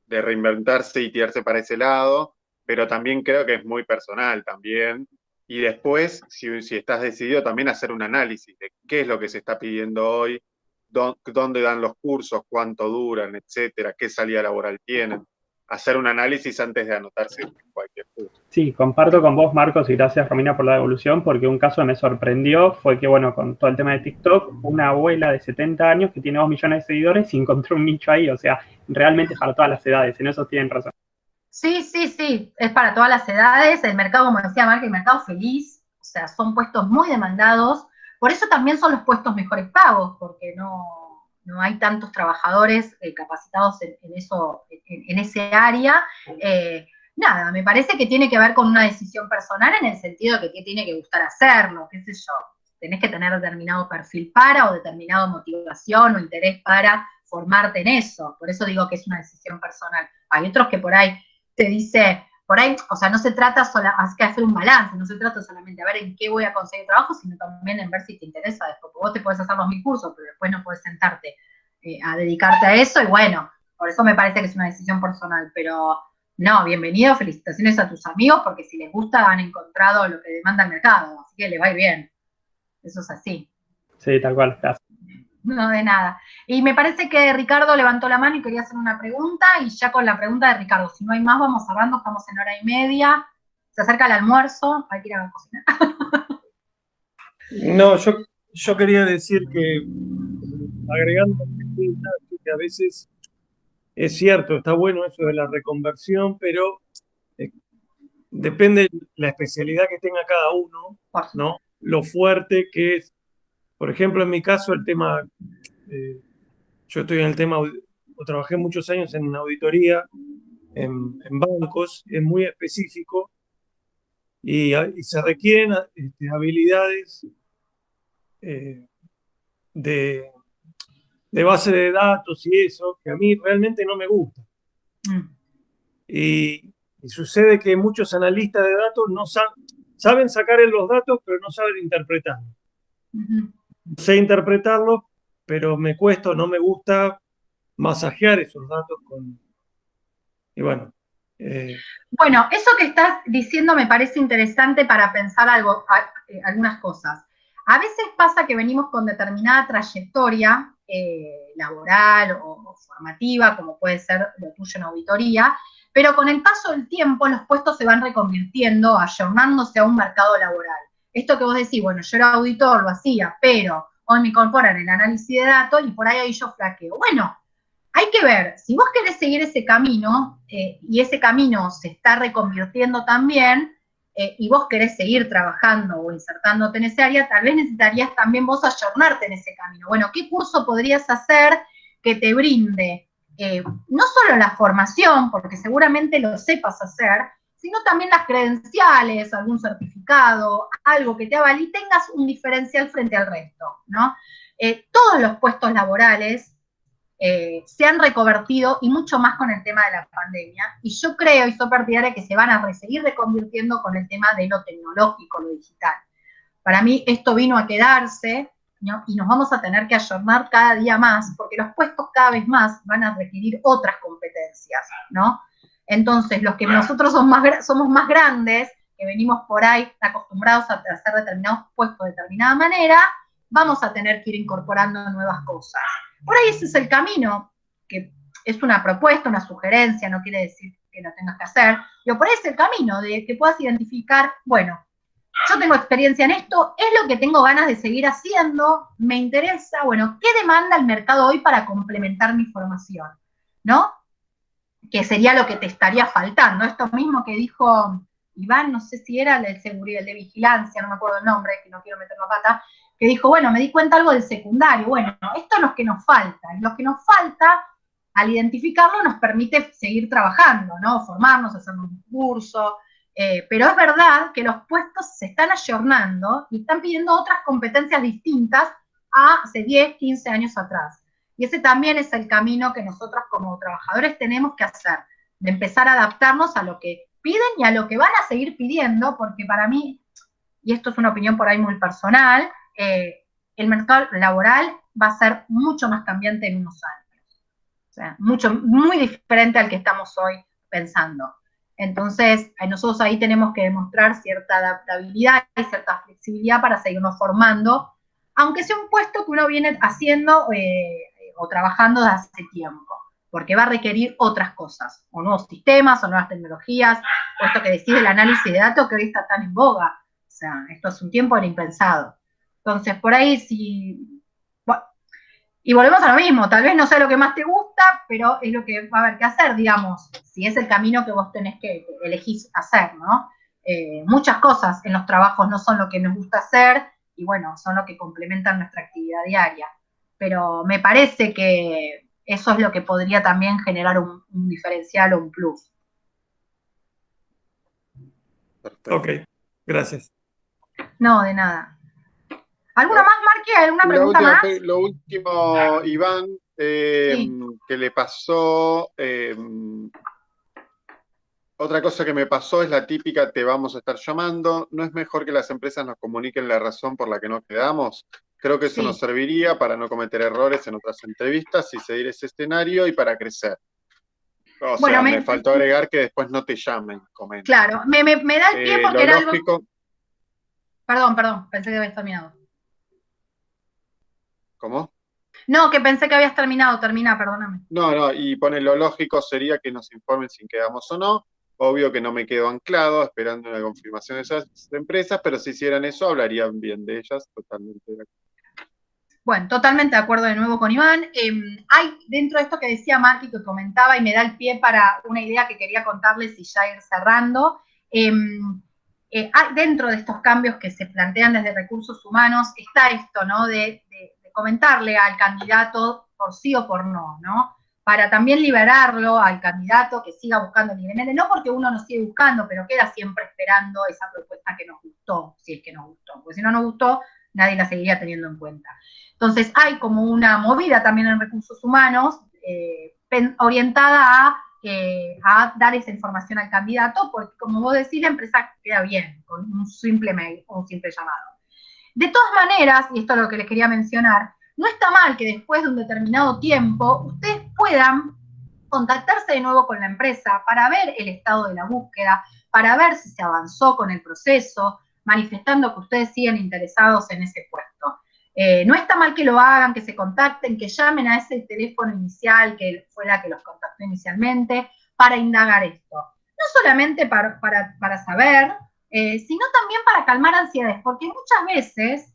reinventarse y tirarse para ese lado, pero también creo que es muy personal también. Y después, si estás decidido, también hacer un análisis de qué es lo que se está pidiendo hoy, dónde dan los cursos, cuánto duran, etcétera, qué salida laboral tienen. Hacer un análisis antes de anotarse en cualquier curso. Sí, comparto con vos, Marcos, y gracias, Romina, por la devolución, porque un caso que me sorprendió fue que, bueno, con todo el tema de TikTok, una abuela de 70 años que tiene 2 millones de seguidores y encontró un nicho ahí. O sea, realmente es para todas las edades, en eso tienen razón. Sí, sí, sí, es para todas las edades, el mercado, como decía Marc, el mercado feliz, o sea, son puestos muy demandados, por eso también son los puestos mejores pagos, porque no hay tantos trabajadores capacitados en ese área. Nada, me parece que tiene que ver con una decisión personal en el sentido de que tiene que gustar hacerlo, qué sé yo, tenés que tener determinado perfil para o determinada motivación o interés para formarte en eso, por eso digo que es una decisión personal. Hay otros que por ahí te dice, por ahí, o sea, no se trata solo, hay que hacer un balance, no se trata solamente de ver en qué voy a conseguir trabajo, sino también en ver si te interesa después, porque vos te podés hacer los 1000 cursos, pero después no podés sentarte a dedicarte a eso, y bueno, por eso me parece que es una decisión personal, pero no, bienvenido, felicitaciones a tus amigos, porque si les gusta han encontrado lo que demanda el mercado, así que les va a ir bien, eso es así. Sí, tal cual, gracias. No, de nada. Y me parece que Ricardo levantó la mano y quería hacer una pregunta, y ya con la pregunta de Ricardo, si no hay más, vamos cerrando, estamos en 1:30, se acerca el almuerzo, hay que ir a cocinar. No, yo quería decir que, agregando que a veces es cierto, está bueno eso de la reconversión, pero depende de la especialidad que tenga cada uno, ¿no? Lo fuerte que es. Por ejemplo, en mi caso, el tema, yo estoy en el tema, o trabajé muchos años en auditoría, en bancos, es muy específico, y se requieren habilidades de base de datos y eso, que a mí realmente no me gusta. Y sucede que muchos analistas de datos no saben sacar los datos, pero no saben interpretarlos. Sé interpretarlos, pero me cuesta, no me gusta masajear esos datos y bueno. Bueno, eso que estás diciendo me parece interesante para pensar algunas cosas. A veces pasa que venimos con determinada trayectoria laboral o formativa, como puede ser lo tuyo en auditoría, pero con el paso del tiempo los puestos se van reconvirtiendo, ayornándose a un mercado laboral. Esto que vos decís, bueno, yo era auditor, lo hacía, pero hoy me incorporan el análisis de datos y por ahí yo flaqueo. Bueno, hay que ver, si vos querés seguir ese camino y ese camino se está reconvirtiendo también y vos querés seguir trabajando o insertándote en ese área, tal vez necesitarías también vos ayornarte en ese camino. Bueno, ¿qué curso podrías hacer que te brinde no solo la formación, porque seguramente lo sepas hacer, sino también las credenciales, algún certificado, algo que te avale y tengas un diferencial frente al resto, ¿no? Todos los puestos laborales se han reconvertido y mucho más con el tema de la pandemia. Y yo creo y soy partidaria que se van a seguir reconvirtiendo con el tema de lo tecnológico, lo digital. Para mí esto vino a quedarse, ¿no? Y nos vamos a tener que ayornar cada día más porque los puestos cada vez más van a requerir otras competencias, ¿no? Entonces, los que nosotros somos más grandes, que venimos por ahí acostumbrados a hacer determinados puestos de determinada manera, vamos a tener que ir incorporando nuevas cosas. Por ahí ese es el camino, que es una propuesta, una sugerencia, no quiere decir que lo tengas que hacer, pero por ahí es el camino de que puedas identificar, bueno, yo tengo experiencia en esto, es lo que tengo ganas de seguir haciendo, me interesa, bueno, ¿qué demanda el mercado hoy para complementar mi formación? ¿No? Que sería lo que te estaría faltando. Esto mismo que dijo Iván, no sé si era el de seguridad, el de vigilancia, no me acuerdo el nombre, que no quiero meter la pata, que dijo, bueno, me di cuenta algo del secundario. Bueno, esto es lo que nos falta. Y lo que nos falta, al identificarlo, nos permite seguir trabajando, ¿no? Formarnos, hacer un curso. Pero es verdad que los puestos se están ayornando y están pidiendo otras competencias distintas a hace 10, 15 años atrás. Y ese también es el camino que nosotros como trabajadores tenemos que hacer, de empezar a adaptarnos a lo que piden y a lo que van a seguir pidiendo, porque para mí, y esto es una opinión por ahí muy personal, el mercado laboral va a ser mucho más cambiante en unos años. O sea, muy diferente al que estamos hoy pensando. Entonces, nosotros ahí tenemos que demostrar cierta adaptabilidad y cierta flexibilidad para seguirnos formando, aunque sea un puesto que uno viene haciendo o trabajando desde hace tiempo, porque va a requerir otras cosas, o nuevos sistemas, o nuevas tecnologías, o esto que decide el análisis de datos que hoy está tan en boga. O sea, esto hace un tiempo era impensado. Entonces, por ahí si... Bueno, y volvemos a lo mismo, tal vez no sea lo que más te gusta, pero es lo que va a haber que hacer, digamos, si es el camino que vos tenés que elegir hacer, ¿no? Muchas cosas en los trabajos no son lo que nos gusta hacer, y bueno, son lo que complementan nuestra actividad diaria. Pero me parece que eso es lo que podría también generar un diferencial o un plus. Perfecto. Ok, gracias. No, de nada. ¿Alguna más, Marqui? ¿Alguna pregunta más? Lo último, Iván, Sí. que le pasó, otra cosa que me pasó es la típica, te vamos a estar llamando. ¿No es mejor que las empresas nos comuniquen la razón por la que no quedamos? Creo que eso nos serviría para no cometer errores en otras entrevistas y seguir ese escenario y para crecer. O sea, me faltó agregar que después no te llamen, comenta. Claro, me da el pie porque era lógico, algo... Perdón, pensé que habías terminado. ¿Cómo? No, que pensé que habías terminado, perdóname. No, y pone lo lógico sería que nos informen si quedamos o no. Obvio que no me quedo anclado esperando una confirmación de esas empresas, pero si hicieran eso hablarían bien de ellas, totalmente de acuerdo. Bueno, totalmente de acuerdo de nuevo con Iván. Hay dentro de esto que decía Marqui, que comentaba y me da el pie para una idea que quería contarles y ya ir cerrando. Dentro de estos cambios que se plantean desde recursos humanos está esto, ¿no? De comentarle al candidato por sí o por no, ¿no? Para también liberarlo al candidato que siga buscando libremente, no porque uno no sigue buscando, pero queda siempre esperando esa propuesta que nos gustó, si es que nos gustó, porque si no nos gustó, nadie la seguiría teniendo en cuenta. Entonces hay como una movida también en recursos humanos orientada a dar esa información al candidato, porque como vos decís, la empresa queda bien con un simple mail o un simple llamado. De todas maneras, y esto es lo que les quería mencionar, no está mal que después de un determinado tiempo ustedes puedan contactarse de nuevo con la empresa para ver el estado de la búsqueda, para ver si se avanzó con el proceso, manifestando que ustedes siguen interesados en ese puesto. No está mal que lo hagan, que se contacten, que llamen a ese teléfono inicial que fue la que los contactó inicialmente para indagar esto. No solamente para saber, sino también para calmar ansiedades, porque muchas veces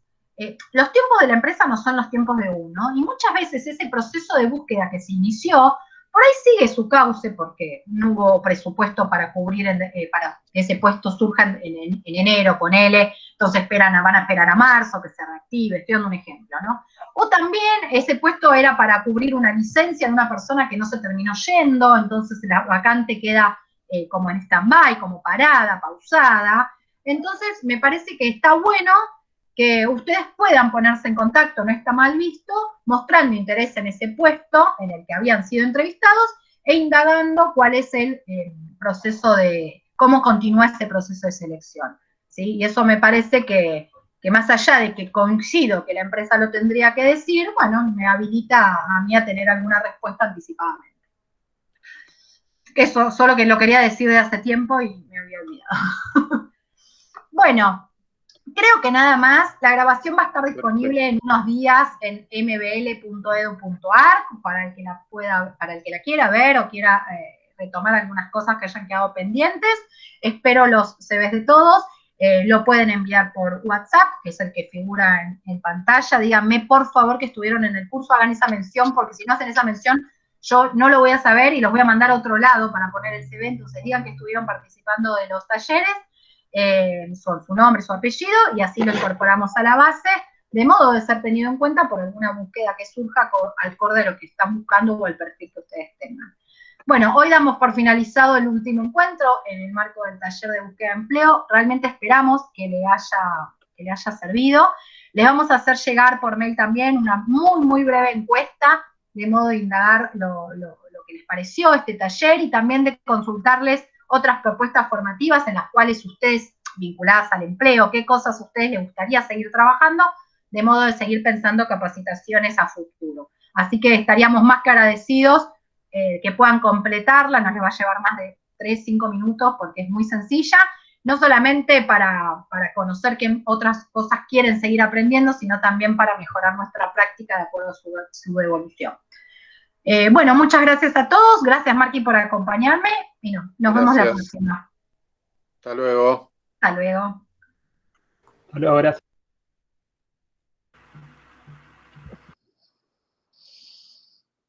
los tiempos de la empresa no son los tiempos de uno, y muchas veces ese proceso de búsqueda que se inició, por ahí sigue su cauce porque no hubo presupuesto para cubrir, para que ese puesto surja en enero, ponele, entonces van a esperar a marzo que se reactive, estoy dando un ejemplo, ¿no? O también ese puesto era para cubrir una licencia de una persona que no se terminó yendo, entonces la vacante queda como en stand-by, como parada, pausada. Entonces me parece que está bueno que ustedes puedan ponerse en contacto, no está mal visto, mostrando interés en ese puesto en el que habían sido entrevistados e indagando cuál es el proceso de, cómo continúa ese proceso de selección, ¿sí? Y eso me parece que más allá de que coincido que la empresa lo tendría que decir, bueno, me habilita a mí a tener alguna respuesta anticipadamente. Eso solo que lo quería decir de hace tiempo y me había olvidado. Bueno, creo que nada más. La grabación va a estar disponible en unos días en mbl.edu.ar para el que la quiera ver o quiera retomar algunas cosas que hayan quedado pendientes. Espero los CVs de todos. Lo pueden enviar por WhatsApp, que es el que figura en pantalla. Díganme, por favor, que estuvieron en el curso, hagan esa mención, porque si no hacen esa mención, yo no lo voy a saber y los voy a mandar a otro lado para poner el CV. Entonces digan que estuvieron participando de los talleres, su nombre, su apellido, y así lo incorporamos a la base, de modo de ser tenido en cuenta por alguna búsqueda que surja acorde a lo que están buscando o el perfil que ustedes tengan. Bueno, hoy damos por finalizado el último encuentro en el marco del taller de búsqueda de empleo. Realmente esperamos que le haya servido. Les vamos a hacer llegar por mail también una muy breve encuesta, de modo de indagar lo que les pareció este taller y también de consultarles otras propuestas formativas en las cuales ustedes, vinculadas al empleo, qué cosas a ustedes les gustaría seguir trabajando, de modo de seguir pensando capacitaciones a futuro. Así que estaríamos más que agradecidos que puedan completarla, no les va a llevar más de 3-5 minutos porque es muy sencilla, no solamente para conocer qué otras cosas quieren seguir aprendiendo, sino también para mejorar nuestra práctica de acuerdo a su evolución. Bueno, muchas gracias a todos, gracias Marqui por acompañarme, y nos vemos la próxima. Hasta luego. Hasta luego. Hasta luego, gracias.